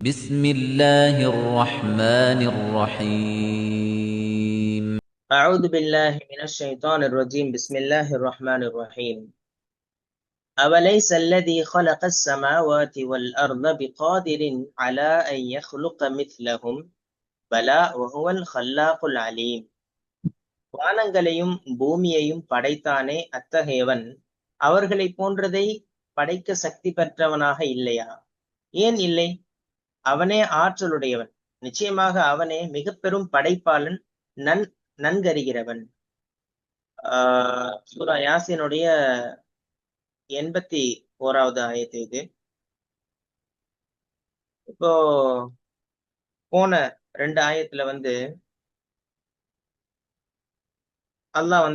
بسم الله الرحمن الرحيم أعوذ بالله من الشيطان الرجيم بسم الله الرحمن الرحيم أوليس الذي خلق السماوات والأرض بقادر على أن يخلق مثلهم بلى وهو الخلاق العليم வானங்களையும் பூமியையும் படைத்தானே அத்தகையவன் அவர்களைப் போன்றதை படைக்க சக்தி பெற்றவனாக இல்லையா? ஏன் இல்லை? அவனே ஆற்றலுடையவன். நிச்சயமாக அவனே மிக பெரும் படைப்பாளன், நன்கறிகிறவன். சூரா யாசினுடைய 81வது ஆயத்து இது. இப்போ போன 2 ஆயத்துல அல்லாஹ்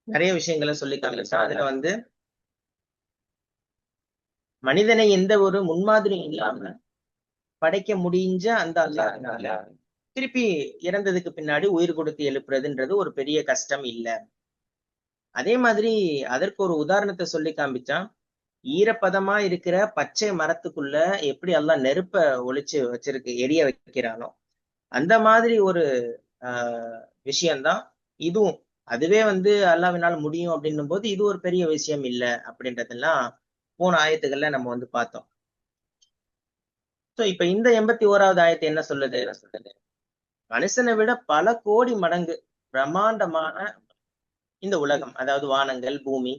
நிறைய விஷயங்களை சொல்லி காமிச்சான். அதுல மனிதனை எந்த ஒரு முன்மாதிரியும் இல்லாம படைக்க முடிஞ்ச அந்த அல்லாஹ் திருப்பி இறந்ததுக்கு பின்னாடி உயிர் கொடுத்து எழுப்புறதுன்றது ஒரு பெரிய கஷ்டம் இல்ல. அதே மாதிரி அதற்கு ஒரு உதாரணத்தை சொல்லி காமிச்சான். ஈரப்பதமா இருக்கிற பச்சை மரத்துக்குள்ள எப்படி அல்லாஹ் நெருப்ப ஒளிச்சு வச்சிருக்கு, எரிய வைக்கிறானோ அந்த மாதிரி ஒரு விஷயம்தான் இதுவும். அதுவே அல்லாஹ்வினால் முடியும் அப்படின்னும் போது இது ஒரு பெரிய விஷயம் இல்ல அப்படின்றதெல்லாம் போன ஆயத்துக்கள்ல நம்ம பார்த்தோம். சோ இப்ப இந்த 81வது ஆயத்து என்ன சொல்லுது? மனுஷனை விட பல கோடி மடங்கு பிரம்மாண்டமான இந்த உலகம், அதாவது வானங்கள், பூமி,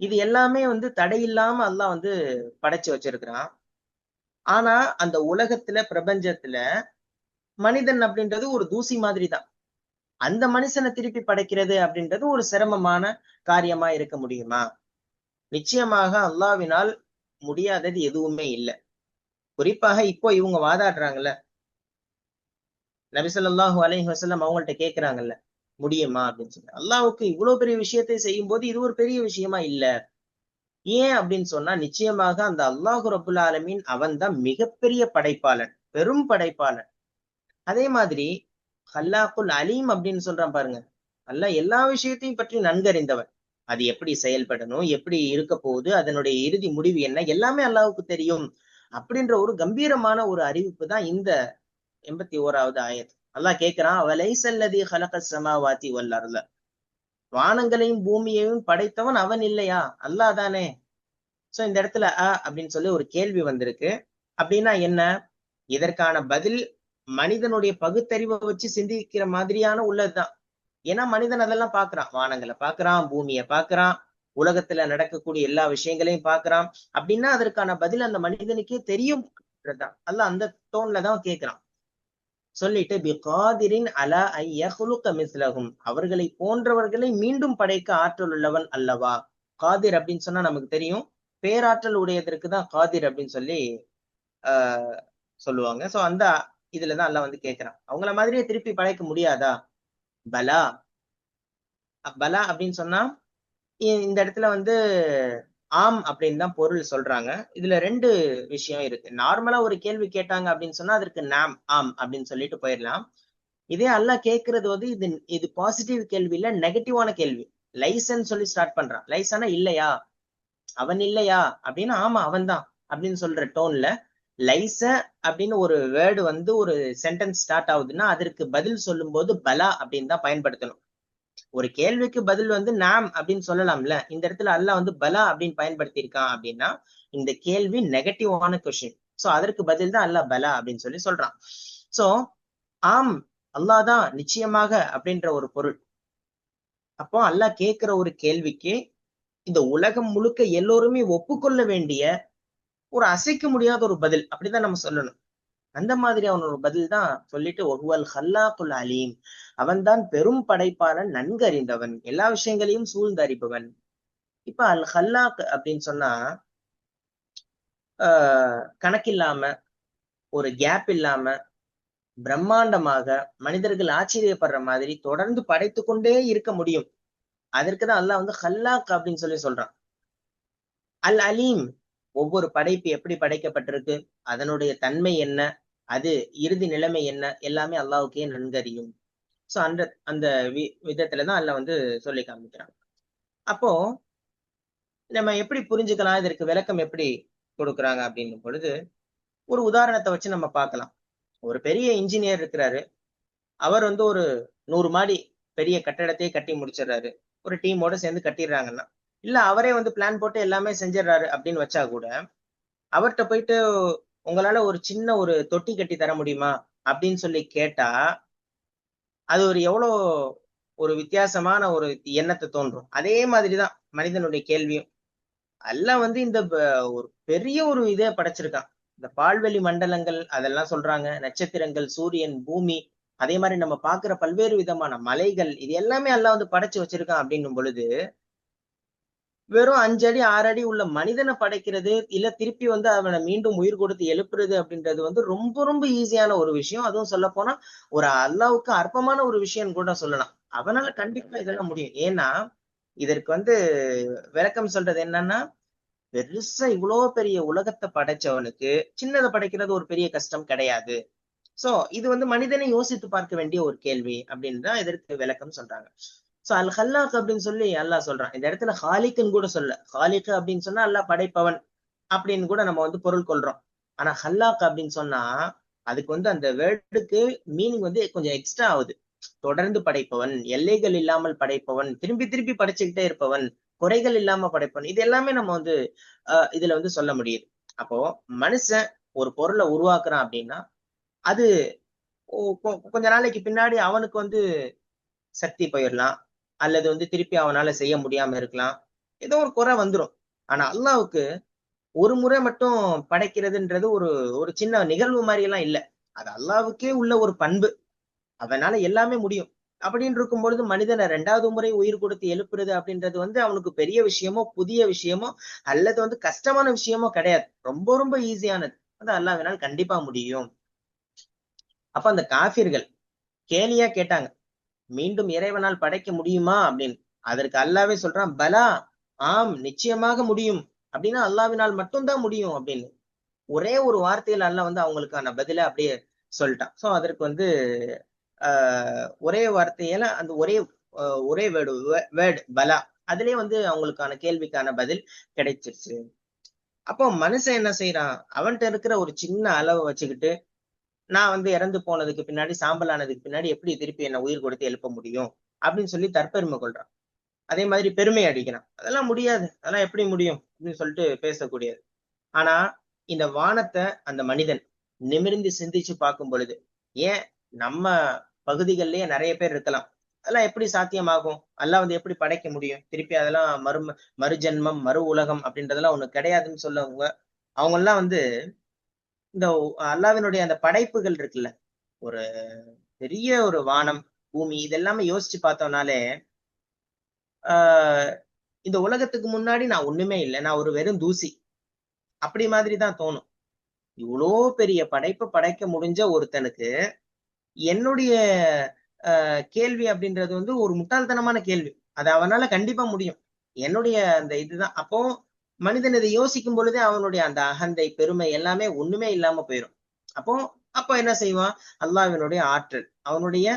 இது எல்லாமே தடையில்லாம அல்லாஹ் படைச்சு வச்சிருக்கிறான். ஆனா அந்த உலகத்துல, பிரபஞ்சத்துல மனிதன் அப்படின்றது ஒரு தூசி மாதிரி தான். அந்த மனுஷனை திருப்பி படைக்கிறது அப்படின்றது ஒரு சிரமமான காரியமா இருக்க முடியுமா? நிச்சயமாக அல்லாஹ்வினால் முடியாதது எதுவுமே இல்லை. குறிப்பாக இப்போ இவங்க வாதாடுறாங்கல்ல, நபி ஸல்லல்லாஹு அலைஹி வஸல்லம் அவங்கள்ட்ட கேக்குறாங்கல்ல, முடியுமா அப்படின்னு சொல்லி. அல்லாஹ்வுக்கு இவ்வளவு பெரிய விஷயத்தை செய்யும் போது இது ஒரு பெரிய விஷயமா இல்ல. ஏன் அப்படின்னு சொன்னா, நிச்சயமாக அந்த அல்லாஹு ரப்புல் ஆலமீன் அவன் தான் மிகப்பெரிய படைப்பாளன், பெரும் படைப்பாளன். அதே மாதிரி ஹல்லாக்குல் அலீம் அப்படின்னு சொல்றான் பாருங்க. அல்லாஹ் எல்லா விஷயத்தையும் பற்றி நன்கறிந்தவன். அது எப்படி செயல்படணும், எப்படி இருக்க போகுது, அதனுடைய இறுதி முடிவு என்ன, எல்லாமே அல்லாஹ்வுக்கு தெரியும் அப்படின்ற ஒரு கம்பீரமான ஒரு அறிவிப்பு தான் இந்த 81வது ஆயத். அல்லாஹ் கேட்கிறான், அவலைஸல்லதி ஹலகஸ் ஸமாவாதி வல் அர்த, வானங்களையும் பூமியையும் படைத்தவன் அவன் இல்லையா? அல்லாஹ் தானே. சோ இந்த இடத்துல அப்படின்னு சொல்லி ஒரு கேள்வி வந்திருக்கு. அப்படின்னா என்ன? இதற்கான பதில் மனிதனுடைய பகுத்தறிவை வச்சு சிந்திக்கிற மாதிரியான உள்ளதுதான். ஏன்னா மனிதன் அதெல்லாம் பாக்குறான், வானங்களை பாக்குறான், பூமியை பாக்குறான், உலகத்துல நடக்கக்கூடிய எல்லா விஷயங்களையும் பாக்குறான். அப்படின்னா அதற்கான பதில் அந்த மனிதனுக்கே தெரியும் அல்ல அந்த டோன்ல தான் கேட்கிறான். சொல்லிட்டு பிகாதிரின் அலா ஐ யஹ்லுக மிஸ்லஹும், அவர்களை போன்றவர்களை மீண்டும் படைக்க ஆற்றல் உள்ளவன் அல்லவா? காதிர் அப்படின்னு சொன்னா நமக்கு தெரியும், பேராற்றல் உடையதற்கு தான் காதிர் அப்படின்னு சொல்லி ஆஹ் சொல்லுவாங்க. சோ அந்த இதுலதான் அல்லாஹ் கேட்கிறான், அவங்கள மாதிரியே திருப்பி படைக்க முடியாதா? பலா. பலா அப்படின்னு சொன்னா இந்த இடத்துல ஆம் அப்படின்னு தான் பொருள் சொல்றாங்க. இதுல 2 விஷயம் இருக்கு. நார்மலா ஒரு கேள்வி கேட்டாங்க அப்படின்னு சொன்னா அதற்கு நாம் ஆம் அப்படின்னு சொல்லிட்டு போயிடலாம். இதே அல்லாஹ் கேட்கறது இது இது பாசிட்டிவ் கேள்வி இல்ல, நெகட்டிவான கேள்வி. லைசன் சொல்லி ஸ்டார்ட் பண்றான். லைசனா இல்லையா, அவன் இல்லையா அப்படின்னு. ஆமா அவன் தான் அப்படின்னு சொல்ற டோன்ல லைச அப்படின்னு ஒரு வேர்டு ஒரு சென்டென்ஸ் ஸ்டார்ட் ஆகுதுன்னா அதற்கு பதில் சொல்லும் போது பலா அப்படின்னு தான் பயன்படுத்தணும். ஒரு கேள்விக்கு பதில் நாம் அப்படின்னு சொல்லலாம்ல. இந்த இடத்துல அல்லாஹ் பலா அப்படின்னு பயன்படுத்தி இருக்கான் அப்படின்னா இந்த கேள்வி நெகட்டிவான கொஸ்டின். சோ அதற்கு பதில் தான் அல்லாஹ் பலா அப்படின்னு சொல்லி சொல்றான். சோ ஆம், அல்லாஹ் தான் நிச்சயமாக அப்படின்ற ஒரு பொருள். அப்போ அல்லாஹ் கேட்கிற ஒரு கேள்விக்கு இந்த உலகம் முழுக்க எல்லோருமே ஒப்புக்கொள்ள வேண்டிய ஒரு அசைக்க முடியாத ஒரு பதில் அப்படிதான் நம்ம சொல்லணும். அந்த மாதிரி அவனோட பதில் தான் சொல்லிட்டு ஒஹுவல் ஹல்லாக்குல் அலீம், அவன் தான் பெரும் படைப்பாளன், நன்கறிந்தவன், எல்லா விஷயங்களையும் சூழ்ந்தறிபவன். இப்ப அல் ஹல்லாக் அப்படின்னு சொன்னா கணக்கில்லாம, ஒரு கேப் இல்லாம, பிரம்மாண்டமாக, மனிதர்கள் ஆச்சரியப்படுற மாதிரி தொடர்ந்து படைத்து கொண்டே இருக்க முடியும். அதற்குதான் அல்லாஹ் ஹல்லாக் அப்படின்னு சொல்லி சொல்றான். அல் அலீம், ஒவ்வொரு படைப்பு எப்படி படைக்கப்பட்டிருக்கு, அதனுடைய தன்மை என்ன, அது இறுதி நிலைமை என்ன, எல்லாமே அல்லாஹ்வுக்கே நன்கறியும். சோ அந்த அந்த விதத்துலதான் அல்லாஹ் சொல்லி காமிக்கிறான். அப்போ நம்ம எப்படி புரிஞ்சுக்கலாம், இதற்கு விளக்கம் எப்படி கொடுக்குறாங்க அப்படின்னும் பொழுது, ஒரு உதாரணத்தை வச்சு நம்ம பார்க்கலாம். ஒரு பெரிய இன்ஜினியர் இருக்கிறாரு. அவர் வந்து ஒரு 100 மாடி பெரிய கட்டடத்தையே கட்டி முடிச்சிடுறாரு. ஒரு டீமோட சேர்ந்து கட்டிடுறாங்கன்னா, இல்ல அவரே வந்து பிளான் போட்டு எல்லாமே செஞ்சிடறாரு அப்படின்னு வச்சா கூட, அவர்ட்ட போயிட்டு உங்களால ஒரு சின்ன ஒரு தொட்டி கட்டி தர முடியுமா? அப்படின்னு சொல்லி கேட்டா, அது ஒரு எவ்வளோ ஒரு வித்தியாசமான ஒரு எண்ணத்த தோன்றும். அதே மாதிரி தான் மனிதனுடைய கேள்வியும். அல்லாஹ் வந்து இந்த ஒரு பெரிய ஒரு இத படைச்சிருக்கான். இந்த பால்வெளி மண்டலங்கள் அதெல்லாம் சொல்றாங்க. நட்சத்திரங்கள், சூரியன், பூமி, அதே மாரி நம்ம பார்க்கிற பல்வேறு விதமான மலைகள், இது எல்லாமே அல்லாஹ் வந்து படைச்சு வச்சிருக்கான் அப்படின்னும் பொழுது, வெறும் 5 அடி, 6 அடி உள்ள மனிதன படைக்கிறது, இல்ல திருப்பி வந்து அவன மீண்டும் உயிர் கொடுத்து எழுப்புறது அப்படின்றது வந்து ரொம்ப ரொம்ப ஈஸியான ஒரு விஷயம். அதுவும் சொல்லப்போனா, ஒரு அல்லாஹ்வுக்கு அற்பமான ஒரு விஷயம்னு கூட சொல்லலாம். அவனால கண்டிப்பா இதெல்லாம் முடியும். ஏன்னா, இதற்கு வந்து விளக்கம் சொல்றது என்னன்னா, பெருசா இவ்ளோ பெரிய உலகத்த படைச்சவனுக்கு, சின்னத படைக்கிறது ஒரு பெரிய கஷ்டம் கிடையாது. சோ, இது வந்து மனிதனை யோசித்து பார்க்க வேண்டிய ஒரு கேள்வி அப்படின்னு தான் இதற்கு விளக்கம் சொல்றாங்க. சோ, அல் ஹல்லாக் அப்படின்னு சொல்லி அல்லாஹ் சொல்றான். இந்த இடத்துல ஹாலிக்ன்னு கூட சொல்லல. ஹாலிக் அப்படின்னு சொன்னா அல்லாஹ் படைப்பவன் அப்படின்னு கூட நம்ம வந்து பொருள் கொள்றோம். ஆனா ஹல்லாக் அப்படின்னு சொன்னா, அதுக்கு வந்து அந்த வேர்டுக்கு மீனிங் வந்து கொஞ்சம் எக்ஸ்ட்ரா ஆகுது. தொடர்ந்து படைப்பவன், எல்லைகள் இல்லாமல் படைப்பவன், திரும்பி திருப்பி படைச்சுக்கிட்டே இருப்பவன், குறைகள் இல்லாம படைப்பவன். இது எல்லாமே நம்ம வந்து இதுல வந்து சொல்ல முடியுது. அப்போ மனுஷன் ஒரு பொருள உருவாக்குறான் அப்படின்னா, அது கொஞ்ச நாளைக்கு பின்னாடி அவனுக்கு வந்து சக்தி போயிரலாம். அல்லது வந்து திருப்பி அவனால செய்ய முடியாம இருக்கலாம். ஏதோ ஒரு குறை வந்துரும். ஆனா அல்லாஹ்வுக்கு ஒரு முறை மட்டும் படைக்கிறதுன்றது ஒரு ஒரு சின்ன நிகழ்வு மாரி எல்லாம் இல்ல. அது அல்லாஹ்வுக்கே உள்ள ஒரு பண்பு. அவனால எல்லாமே முடியும். அப்படின்னு இருக்கும் பொழுது மனிதனை 2வது முறை உயிர் கொடுத்து எழுப்புறது அப்படின்றது வந்து அவனுக்கு பெரிய விஷயமோ, புதிய விஷயமோ, அல்லது வந்து கஷ்டமான விஷயமோ கிடையாது. ரொம்ப ரொம்ப ஈஸியானது. அது அல்லாஹ்வினால் கண்டிப்பா முடியும். அப்ப அந்த காஃபிர்கள் கேலியா கேட்டாங்க. மீண்டும் இறைவனால் படைக்க முடியுமா அப்படின்னு. அதற்கு அல்லாஹ்வே சொல்றான், பலா, ஆம் நிச்சயமாக முடியும். அப்படின்னா அல்லாஹ்வினால் மட்டும் தான் முடியும் அப்படின்னு. ஒரே ஒரு வார்த்தையில அல்லாஹ் வந்து அவங்களுக்கான பதில அப்படியே சொல்லிட்டான். சோ அதற்கு வந்து ஒரே வார்த்தையில அந்த ஒரே வேர்டு பலா. அதிலேயே வந்து அவங்களுக்கான கேள்விக்கான பதில் கிடைச்சிருச்சு. அப்போ மனுஷன் என்ன செய்யறான்? அவன்ட்ட இருக்கிற ஒரு சின்ன அளவ வச்சுக்கிட்டு, நான் வந்து இறந்து போனதுக்கு பின்னாடி, சாம்பல் ஆனதுக்கு பின்னாடி எப்படி திருப்பி என்ன உயிர் கொடுத்து எழுப்ப முடியும்? அப்படின்னு சொல்லி தற்பெருமை கொள்றான். அதே மாதிரி பெருமை அடிக்கிறான். அதெல்லாம் முடியாது. அதெல்லாம் எப்படி முடியும்? அப்படின்னு சொல்லிட்டு பேசக்கூடியது. ஆனா, இந்த வானத்த அந்த மனிதன் நிமிர்ந்து சிந்திச்சு பார்க்கும் பொழுது, ஏன் நம்ம பகுதிகள்லயே நெறைய பேர் இருக்கலாம். அதெல்லாம் எப்படி சாத்தியமாகும்? அல்லாஹ் வந்து எப்படி படைக்க முடியும்? திருப்பி அதெல்லாம் மறுஜென்மம், மறு உலகம் அப்படின்றதெல்லாம் ஒண்ணு கிடையாதுன்னு சொல்லவங்க, அவங்கல்லாம் வந்து இந்த அல்லாஹ்வினுடைய அந்த படைப்புகள் இருக்குல்ல, ஒரு பெரிய ஒரு வானம், பூமி இதெல்லாமே யோசிச்சு பார்த்தோம்னாலே, ஆ இந்த உலகத்துக்கு முன்னாடி நான் ஒண்ணுமே இல்ல. நான் ஒரு வெறும் தூசி. அப்படி மாதிரி தான் தோணும். இவ்ளோ பெரிய படைப்ப படைக்க முடிஞ்ச ஒருத்தனுக்கு, என்னுடைய கேள்வி அப்படின்றது வந்து ஒரு முட்டாள்தனமான கேள்வி. அது அவனால கண்டிப்பா முடியும். என்னுடைய அந்த இதுதான். அப்போ மனிதன் இதை யோசிக்கும் பொழுதே அவனுடைய அந்த அகந்தை, பெருமை எல்லாமே ஒண்ணுமே இல்லாம போயிரும். அப்போ அப்ப என்ன செய்வான்? அல்லாஹ்வினுடைய ஆற்றல், அவனுடைய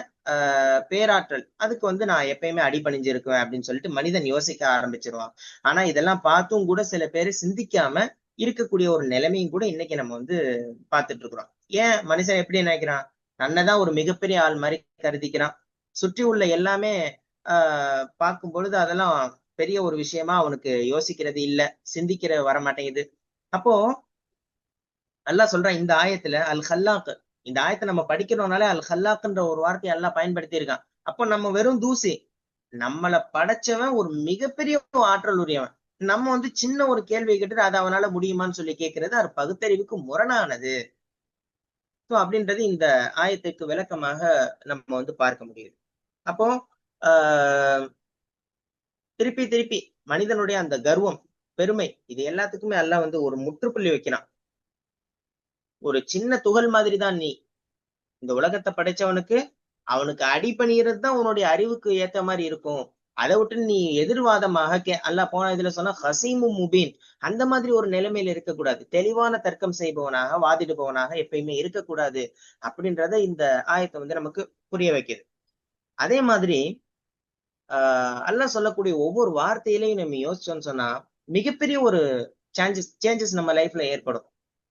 பேராற்றல். அதுக்கு வந்து நான் எப்பயுமே அடிபணிஞ்சு இருக்குவேன் அப்படின்னு சொல்லிட்டு மனிதன் யோசிக்க ஆரம்பிச்சிருவான். ஆனா இதெல்லாம் பார்த்தும் கூட சில பேரு சிந்திக்காம இருக்கக்கூடிய ஒரு நிலைமையும் கூட இன்னைக்கு நம்ம வந்து பார்த்துட்டு இருக்கிறோம். ஏன் மனுஷன் எப்படி நினைக்கிறான்? தன்னதான் ஒரு மிகப்பெரிய ஆள் மாரி கருதிக்கிறான். சுற்றி உள்ள எல்லாமே பார்க்கும் பொழுது அதெல்லாம் பெரிய ஒரு விஷயமா அவனுக்கு யோசிக்கிறது இல்ல. சிந்திக்கிற வரமாட்டேங்குது. அப்போ அல்லாஹ் சொல்றான் இந்த ஆயத்துல அல் ஹல்லாக். இந்த ஆயத்தை நம்ம படிக்கிறோம்னாலே அல் ஹல்லாக்ன்ற ஒரு வார்த்தையை அல்லாஹ் பயன்படுத்தி இருக்கான். அப்போ நம்ம வெறும் தூசி. நம்மள படைச்சவன் ஒரு மிகப்பெரிய ஆற்றல் உரியவன். நம்ம வந்து சின்ன ஒரு கேள்வி கேட்டுட்டு அது அவனால முடியுமான்னு சொல்லி கேட்கிறது அது பகுத்தறிவுக்கு முரணானது. சோ அப்படின்றது இந்த ஆயத்துக்கு விளக்கமாக நம்ம வந்து பார்க்க முடியுது. அப்போ ஆஹ் திருப்பி திருப்பி மனிதனுடைய அந்த கர்வம், பெருமை இது எல்லாத்துக்குமே அல்லாஹ் வந்து ஒரு முற்றுப்புள்ளி வைக்கிறான். ஒரு சின்ன துகள் மாதிரி தான் நீ. இந்த உலகத்தை படைச்சவனுக்கு அவனுக்கு அடிபணிகிறது தான் உன்னுடைய அறிவுக்கு ஏத்த மாதிரி இருக்கும். அதை விட்டு நீ எதிர்வாதமாக அல்லாஹ் போன இதுல சொன்னா ஹசீமு முபீன், அந்த மாதிரி ஒரு நிலைமையில இருக்கக்கூடாது. தெளிவான தர்க்கம் செய்பவனாக, வாதிடுபவனாக எப்பயுமே இருக்கக்கூடாது அப்படின்றத இந்த ஆயத்தை வந்து நமக்கு புரிய வைக்குது. அதே மாதிரி அல்லாஹ் சொல்லக்கூடிய ஒவ்வொரு வார்த்தையிலையும் நம்ம யோசிச்சோம்னு சொன்னா மிகப்பெரிய ஒரு சேஞ்சஸ் நம்ம லைஃப்ல ஏற்படும்.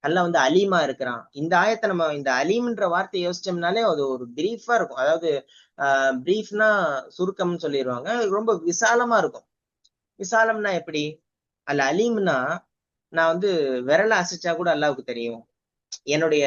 அல்லாஹ் வந்து அலீமா இருக்கிறான். இந்த ஆயத்தை நம்ம இந்த அலீம்ன்ற வார்த்தையை யோசிச்சோம்னாலே அது ஒரு பிரீஃபா இருக்கும். அதாவது பிரீஃப்னா சுருக்கம்னு சொல்லிடுவாங்க. ரொம்ப விசாலமா இருக்கும். விசாலம்னா எப்படி? அல்ல அலீம்னா நான் வந்து விரல அசைச்சா கூட அல்லாவுக்கு தெரியும். என்னுடைய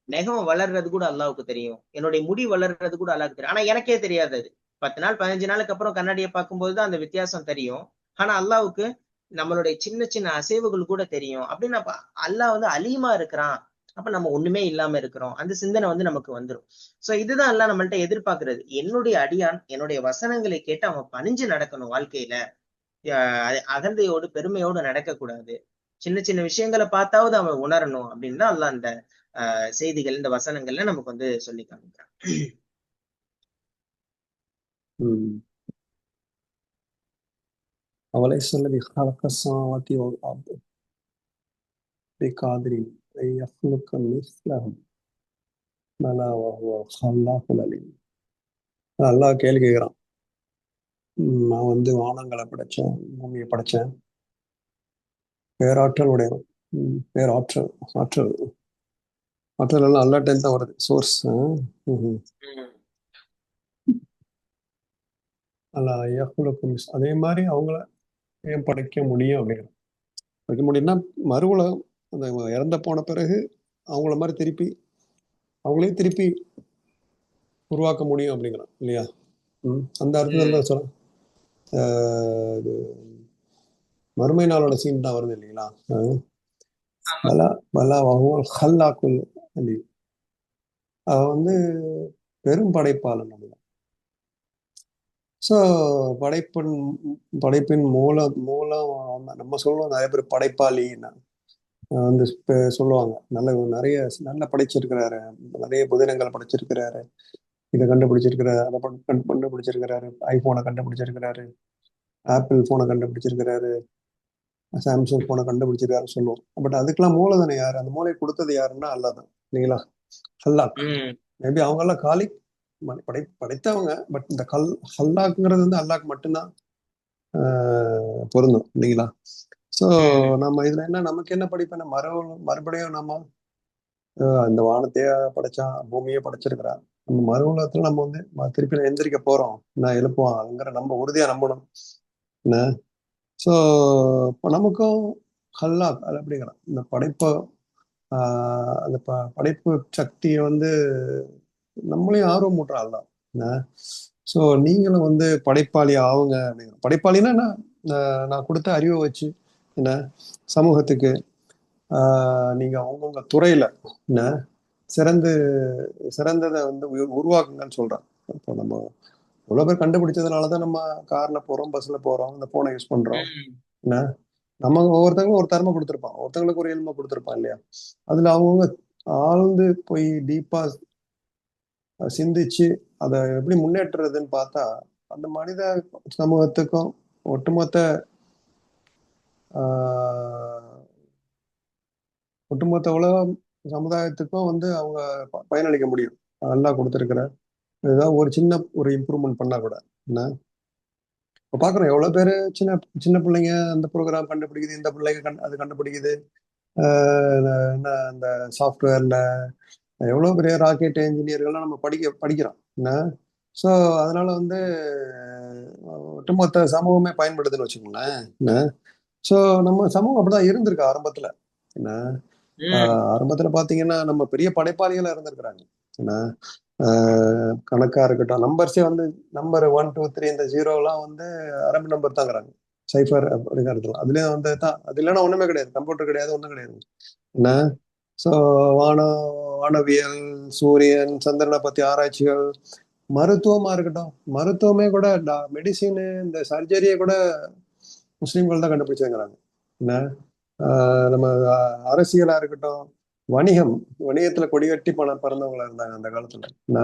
நெகம் வளர்றது கூட அல்லாவுக்கு தெரியும். என்னுடைய முடி வளர்றது கூட அல்லாவுக்கு தெரியும். ஆனா எனக்கே தெரியாது அது. 10 நாள் 15 நாளுக்கு அப்புறம் கண்ணாடியை பார்க்கும்போது தான் அந்த வித்தியாசம் தெரியும். ஆனா அல்லாவுக்கு நம்மளுடைய சின்ன சின்ன அசைவுகள் கூட தெரியும். அப்படின்னு அப்ப அல்லாஹ் வந்து அலீமா இருக்கிறான். அப்ப நம்ம ஒண்ணுமே இல்லாம இருக்கிறோம். அந்த சிந்தனை வந்து நமக்கு வந்துடும். சோ இதுதான் அல்லாஹ் நம்மள்ட்ட எதிர்பார்க்கிறது. என்னுடைய அடியான் என்னுடைய வசனங்களை கேட்டு அவன் பணிஞ்சு நடக்கணும் வாழ்க்கையில. அகந்தையோடு பெருமையோடு நடக்கக்கூடாது. சின்ன சின்ன விஷயங்களை பார்த்தாவது அவன் உணரணும் அப்படின்னு தான் அல்லாஹ் அந்த செய்திகள் இந்த வசனங்கள்ல நமக்கு வந்து சொல்லி காமிக்கிறான். أوليس الذي خلق السماوات والأرض بقادر أن يخلق مثلهم بلى وهو الخلاق العليم. அல்லாஹ் கேள்வி கேட்கிறான். நான் வந்து வானங்களை படைச்சேன், பூமியை படைச்சேன், பேராற்றல் உடையவன். பேராற்றல் ஆற்றல் ஆற்றல் எல்லாம் அல்லா டைம் தான் வருது, சோர்ஸ். அல்லா யஹ்லுக்கும் அதே மாதிரி அவங்கள ஏன் படைக்க முடியும் அப்படிங்கிறான். படைக்க முடியும்னா மறு உலகம், அந்த இறந்த போன பிறகு அவங்கள மாதிரி திருப்பி அவங்களே திருப்பி உருவாக்க முடியும் அப்படிங்கிறான் இல்லையா? அந்த அர்த்தத்தில் தான் சொல்ல இது மறுமை நாளோட சீன் தான் வருது இல்லைங்களா? பலா பலா வஹுவல் ஹல்லாக்குல் அலீம். அவ வந்து பெரும் படைப்பாளன் நம்ம. ஸோ படைப்பின் மூலம் நம்ம சொல்லுவோம், நிறைய பேர் படைப்பாளின்னா வந்து சொல்லுவாங்க. நிறைய நல்ல படைச்சிருக்கிறாரு, நிறைய புதினங்கள் படைச்சிருக்கிறாரு, இதை கண்டுபிடிச்சிருக்கிறாரு, அதை கண்டுபிடிச்சிருக்கிறாரு, ஐபோனை கண்டுபிடிச்சிருக்கிறாரு, ஆப்பிள் போனை கண்டுபிடிச்சிருக்கிறாரு, சாம்சங் போனை கண்டுபிடிச்சிருக்காரு சொல்லுவோம். பட் அதுக்கெல்லாம் மூலதனம் யாரு? அந்த மூளையை கொடுத்தது யாருன்னா அல்லாஹ் தான் இல்லைங்களா? ஹல்லாக். மேபி அவங்க எல்லாம் காலி படைத்தவங்க. பட் இந்த ஹல்லாக்குங்கிறது வந்து அல்லாஹ்க்கு மட்டும்தான் பொருந்தும் இல்லைங்களா? ஸோ நம்ம இதுல என்ன, நமக்கு என்ன படிப்பேன், மறுபடியும் நம்ம இந்த வானத்தையே படைச்சான், பூமியை படைச்சிருக்கிறான். நம்ம மறு உலகத்துல நம்ம வந்து திருப்பி எந்திரிக்க போறோம், நான் எழுப்புவாங்கிற நம்ம உறுதியா நம்பணும் என்ன. ஸோ இப்போ நமக்கும் ஹல்லாக் அது அப்படிங்கிறான். இந்த படைப்பை அந்த படைப்பு சக்தியை வந்து நம்மளையும் ஆர்வம் ஊட்டுறாள் தான் என்ன. ஸோ நீங்களும் வந்து படைப்பாளி ஆகுங்க அப்படிங்கிற. படைப்பாளின்னா நான் கொடுத்த அறிவை வச்சு என்ன சமூகத்துக்கு நீங்க அவங்கவுங்க துறையில என்ன சிறந்ததை வந்து உருவாக்குங்கன்னு சொல்றேன். இப்போ நம்ம இவ்வளவு பேர் கண்டுபிடிச்சதுனாலதான் நம்ம கார்ல போறோம், பஸ்ல போறோம், இந்த போனை யூஸ் பண்றோம் என்ன. நம்ம ஒவ்வொருத்தவங்களும் ஒரு திறமை கொடுத்துருப்பான், ஒருத்தவங்களுக்கு ஒரு எளிமை கொடுத்துருப்பான் இல்லையா? அதுல அவங்கவுங்க ஆழ்ந்து போய் டீப்பா சிந்திச்சு அதை எப்படி முன்னேற்றுறதுன்னு பார்த்தா அந்த மனித சமூகத்துக்கும் ஒட்டுமொத்த உலக சமுதாயத்துக்கும் வந்து அவங்க பயனளிக்க முடியும். நல்லா கொடுத்துருக்கிற ஏதாவது ஒரு சின்ன ஒரு இம்ப்ரூவ்மெண்ட் பண்ணா கூட என்ன. இப்போ பாக்குறோம் எவ்வளவு பேரு சின்ன சின்ன பிள்ளைங்க அந்த ப்ரோக்ராம் கண்டுபிடிக்குது, இந்த பிள்ளைங்க அது கண்டுபிடிக்குது, என்ன அந்த சாஃப்ட்வேர்ல எவ்வளவு பெரிய ராக்கெட் என்ஜினியர்கள்லாம் நம்ம படிக்கிறோம் என்ன. ஸோ அதனால வந்து ஒட்டுமொத்த சமூகமே பயன்படுதுன்னு வச்சுக்கோங்களேன் என்ன. ஸோ நம்ம சமூகம் அப்படிதான் இருந்திருக்கு ஆரம்பத்துல என்ன. ஆரம்பத்துல பாத்தீங்கன்னா நம்ம பெரிய படைப்பாளிகளா இருந்திருக்கிறாங்க என்ன. கணக்கா இருக்கட்டும், நம்பர்ஸே வந்து நம்பர் 1 2 3 இந்த 0 எல்லாம் வந்து அரபு நம்பர் தாங்கிறாங்க, சைஃபர் அப்படிங்கிறது. அதுலயும் வந்து தான், அது இல்லைன்னா ஒண்ணுமே கிடையாது, கம்ப்யூட்டர் கிடையாது, ஒண்ணும் கிடையாது என்ன. ஸோ வானவியல், சூரியன், சந்திரனை பத்தி ஆராய்ச்சிகள், மருத்துவமா இருக்கட்டும், மருத்துவமே கூட மெடிசின், இந்த சர்ஜரியை கூட முஸ்லீம்கள் தான் கண்டுபிடிச்சிருக்கிறாங்க என்ன. நம்ம அரசியலா இருக்கட்டும், வணிகத்துல கொடிகட்டி பிறந்தவங்களா இருந்தாங்க அந்த காலத்துல என்ன.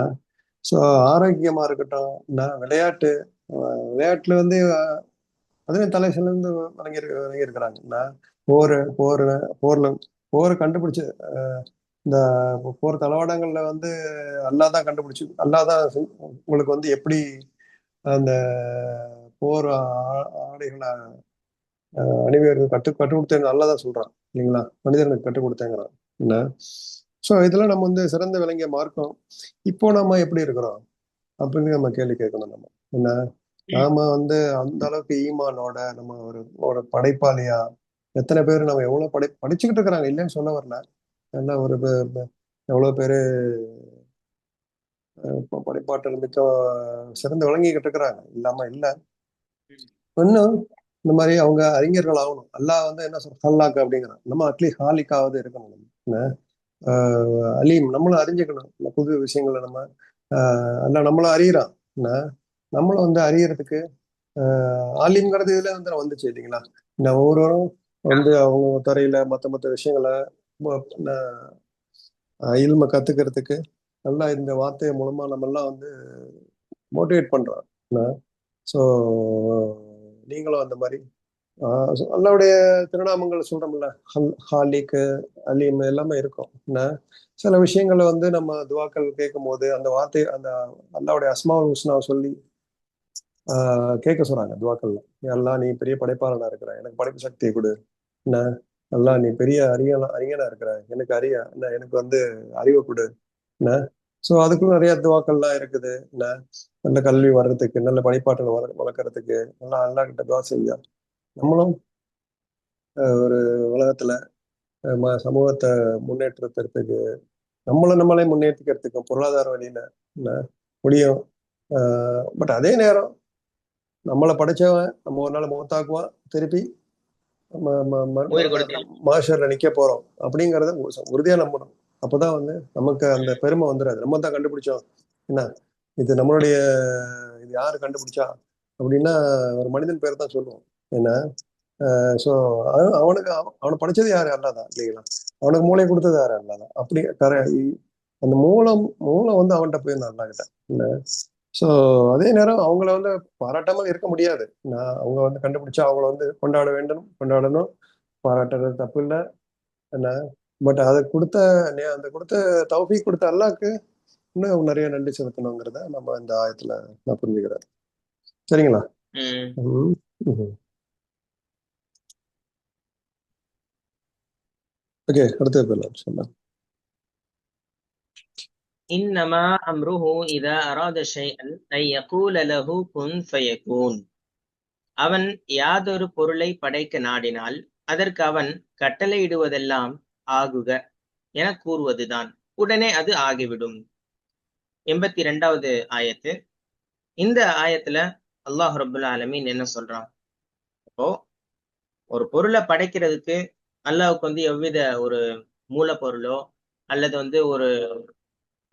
ஸோ ஆரோக்கியமா இருக்கட்டும் என்ன, விளையாட்டுல வந்து அதுலயும் தலை சிறந்து வழங்கி இருக்கிறாங்க என்ன. போரை கண்டுபிடிச்சு இந்த போர் தளவாடங்கள்ல வந்து அல்லாதான் கண்டுபிடிச்சு, அல்லாதான் உங்களுக்கு வந்து எப்படி அந்த போர் ஆடைகளை அணிவியர்கள் கற்றுக் கொடுத்தேன் நல்லதான் சொல்றான் இல்லைங்களா, மனிதர்களுக்கு கற்றுக் கொடுத்தேங்கிறான் என்ன. ஸோ இதெல்லாம் நம்ம வந்து சிறந்த விளங்கிய மார்க்கம். இப்போ நம்ம எப்படி இருக்கிறோம் அப்படின்னு நம்ம கேள்வி கேட்கணும். நம்ம என்ன, நாம வந்து அந்த அளவுக்கு ஈமானோட நம்ம ஒரு படைப்பாளியா எத்தனை பேர் நம்ம எவ்வளவு படிச்சுக்கிட்டு இருக்கிறாங்க, இல்லைன்னு சொல்ல வரல. என்ன ஒரு எவ்வளவு பேரு இப்போ படைப்பாற்றல் மிக்க சிறந்து விளங்கிக்கிட்டு இருக்கிறாங்க, இல்லாம இல்ல. இன்னும் இந்த மாதிரி அவங்க அறிஞர்கள் ஆகணும். அல்லாஹ் வந்து என்ன சொல்ற ஹல்லாக்கு அப்படிங்கிறான், நம்ம அட்லீஸ்ட் ஹாலிக்காவது இருக்கணும். நம்ம என்ன, அலீம் நம்மளும் அறிஞ்சுக்கணும். இந்த புது விஷயங்களை நம்ம அல்ல நம்மளும் அறியறான் என்ன, நம்மளும் வந்து அறியறதுக்கு ஆலிம்ங்கிறது இதுல வந்து வந்துச்சு இல்லைங்களா. இந்த ஒவ்வொருவரும் வந்து அவங்க துறையில மத்த விஷயங்களை இல்ம கத்துக்கிறதுக்கு நல்லா இந்த வார்த்தை மூலமா நம்ம எல்லாம் வந்து மோட்டிவேட் பண்றோம். ஸோ நீங்களும் அந்த மாதிரி அல்லாவுடைய திருநாமங்கள் சொல்றோம்ல, ஹாலிக்கு அலீம் எல்லாமே இருக்கும் என்ன. சில விஷயங்களை வந்து நம்ம துவாக்கள் கேட்கும் போது அந்த வார்த்தை அந்த அல்லாவுடைய அஸ்மாவுல் ஹுஸ்னாவை சொல்லி கேட்க சொல்றாங்க துவாக்கள்ல. எல்லாம் நீ பெரிய படைப்பாளனா இருக்கிற, எனக்கு படைப்பு சக்தியை கொடு என்ன. நல்லா நீ பெரிய அறிஞனா இருக்கிற, எனக்கு என்ன, எனக்கு வந்து அறிவை கொடு என்ன. ஸோ அதுக்குள்ள நிறைய துவாக்கள்லாம் இருக்குது என்ன. நல்ல கல்வி வர்றதுக்கு, நல்ல படைப்பாற்றல் வளர்க்கறதுக்கு நல்லா அல்லா கிட்ட துவா செஞ்சா நம்மளும் ஒரு உலகத்துல சமூகத்தை முன்னேற்றத்திற்கு, நம்மளே முன்னேற்றிக்கிறதுக்கும் பொருளாதார வழியில என்ன முடியும். பட் அதே நேரம் நம்மளை படைச்சவன் நம்ம ஒரு நாள் முகத்தாக்குவான், திருப்பி மாஷர்ல நிக்க போறோம் அப்படிங்கறத உறுதியா நம்பணும். அப்பதான் வந்து நமக்கு அந்த பெருமை வந்துடாது. நம்ம தான் கண்டுபிடிச்சோம் என்ன, இது நம்மளுடைய, இது யாரு கண்டுபிடிச்சா அப்படின்னா ஒரு மனிதன் பேர் தான் சொல்லுவோம் என்ன. ஸோ அவனுக்கு அவனை படிச்சது யாரு அல்லாதான் இல்லைங்களா, அவனுக்கு மூளை கொடுத்தது யாரு அல்லாதான். அப்படி அந்த மூலம் வந்து அவன்கிட்ட போய் நல்லா கிட்ட என்ன. ஸோ அதே நேரம் அவங்கள வந்து பாராட்டாம இருக்க முடியாது. நான் அவங்க வந்து கண்டுபிடிச்சா அவங்கள வந்து கொண்டாடணும், பாராட்டுறது தப்பு இல்லை என்ன. பட் அதை கொடுத்த அந்த தௌஃபீக் கொடுத்த அல்லாஹ்க்கு இன்னும் நிறைய நன்றி செலுத்தணுங்கிறத நம்ம இந்த ஆயத்துல நான் புரிஞ்சுக்கிறேன். சரிங்களா. ஓகே, அடுத்தது போயிடலாம் சொல்லலாம். இன்னமா அம்ருஹு இதா அராத ஷைஅன் ஐ யகூல லஹு குன் ஃபயகூன். அவன் யாதொரு பொருளை படைக்க நாடினால் அதற்கு அவன் கட்டளையிடுவதெல்லாம் ஆகுக என கூறுவதுதான், உடனே அது ஆகிவிடும். 82வது ஆயத்து. இந்த ஆயத்துல அல்லாஹ் ரப்புல் ஆலமீன் என்ன சொல்றான், இப்போ ஒரு பொருளை படைக்கிறதுக்கு அல்லாஹ்வுக்கு வந்து எவ்வித ஒரு மூலப்பொருளோ அல்லது வந்து ஒரு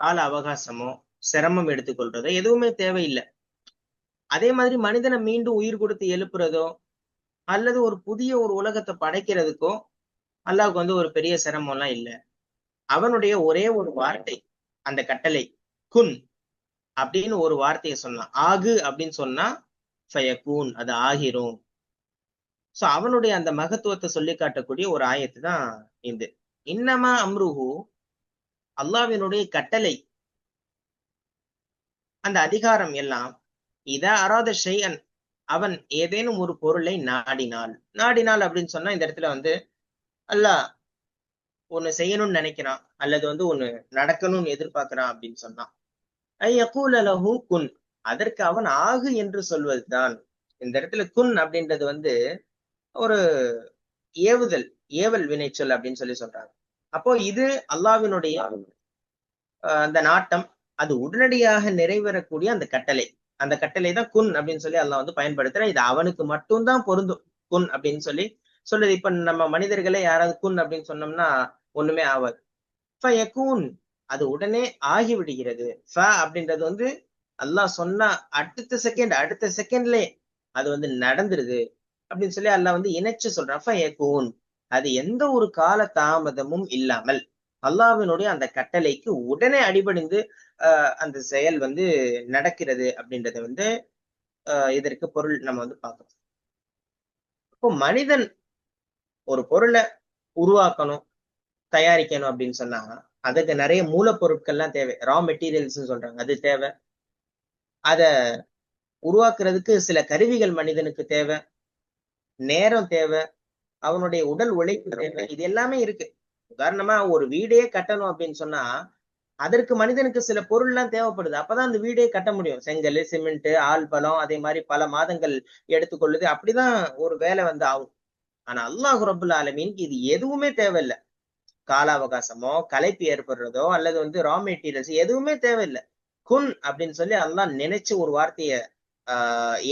கால அவகாசமோ சிரமம் எடுத்துக்கொள்றதோ எதுவுமே தேவையில்லை. அதே மாதிரி மனிதனை மீண்டும் உயிர் கொடுத்து எழுப்புறதோ அல்லது ஒரு புதிய ஒரு உலகத்தை படைக்கிறதுக்கோ அல்லாஹ்வுக்கு வந்து ஒரு பெரிய சிரமம் எல்லாம் இல்லை. அவனுடைய ஒரே ஒரு வார்த்தை, அந்த கட்டளை குன் அப்படின்னு ஒரு வார்த்தையை சொன்னான், ஆகு அப்படின்னு சொன்னா ஃபயகூன், அது ஆகிரும். சோ அவனுடைய அந்த மகத்துவத்தை சொல்லி காட்டக்கூடிய ஒரு ஆயத்து தான் இது. இன்னமா அம்ருஹு, அல்லாஹ்வினுடைய கட்டளை, அந்த அதிகாரம் எல்லாம் இதா அராத ஷைஅன், அவன் ஏதேனும் ஒரு பொருளை நாடினால் அப்படின்னு சொன்னா இந்த இடத்துல வந்து அல்லாஹ் ஒண்ணு செய்யணும்னு நினைக்கிறான் அல்லது வந்து ஒண்ணு நடக்கணும்னு எதிர்பார்க்கிறான் அப்படின்னு சொன்னான், ஐ யகூல லஹு குன், அதற்கு அவன் ஆகு என்று சொல்வதுதான். இந்த இடத்துல குன் அப்படின்றது வந்து ஒரு ஏவல் வினைச்சொல் அப்படின்னு சொல்லி சொல்றாங்க. அப்போ இது அல்லாஹ்வினுடைய அந்த நாட்டம், அது உடனடியாக நிறைவேறக்கூடிய அந்த கட்டளை தான் குன் அப்படின்னு சொல்லி அல்லாஹ் வந்து பயன்படுத்துறேன். இது அவனுக்கு மட்டும்தான் பொருந்தும் குன் அப்படின்னு சொல்லி சொல்லுது. இப்ப நம்ம மனிதர்களே யாராவது குன் அப்படின்னு சொன்னோம்னா ஒண்ணுமே ஆகாது. ஃபயகூன், அது உடனே ஆகிவிடுகிறது. ஃப அப்படின்றது வந்து அல்லாஹ் சொன்னா அடுத்த செகண்ட்லே அது வந்து நடந்துருது அப்படின்னு சொல்லி அல்லாஹ் வந்து இணைச்சு சொல்றான். ஃபயகூன், அது எந்த ஒரு கால தாமதமும் இல்லாமல் அல்லாஹ்வினுடைய அந்த கட்டளைக்கு உடனே அடிபணிந்து அந்த செயல் வந்து நடக்கிறது அப்படின்றத வந்து இதற்கு பொருள் நம்ம வந்து பார்க்கணும். இப்போ மனிதன் ஒரு பொருளை உருவாக்கணும், தயாரிக்கணும் அப்படின்னு சொன்னாங்க, அதுக்கு நிறைய மூலப்பொருட்கள்லாம் தேவை, ரா மெட்டீரியல்ஸ் சொல்றாங்க, அது தேவை. அத உருவாக்குறதுக்கு சில கருவிகள் மனிதனுக்கு தேவை. நேரம் தேவை, அவனுடைய உடல் உழைப்பு தேவை, இது எல்லாமே இருக்கு. உதாரணமா ஒரு வீடே கட்டணும் அப்படின்னு சொன்னா அதற்கு மனிதனுக்கு சில பொருள் எல்லாம் தேவைப்படுது. அப்பதான் அந்த வீடே கட்ட முடியும். செங்கல், சிமெண்ட், ஆள் பலம், அதே மாதிரி பல மாதங்கள் எடுத்துக்கொள்ளுது. அப்படிதான் ஒரு வேலை வந்து ஆகும். ஆனா அல்லாஹ் ரப்புல் ஆலமீனுக்கு இது எதுவுமே தேவையில்ல. கால அவகாசமோ, களைப்பு ஏற்படுறதோ, அல்லது வந்து ரா மெட்டீரியல்ஸ் எதுவுமே தேவையில்ல. குன் அப்படின்னு சொல்லி அல்லாஹ் நினைச்சு ஒரு வார்த்தைய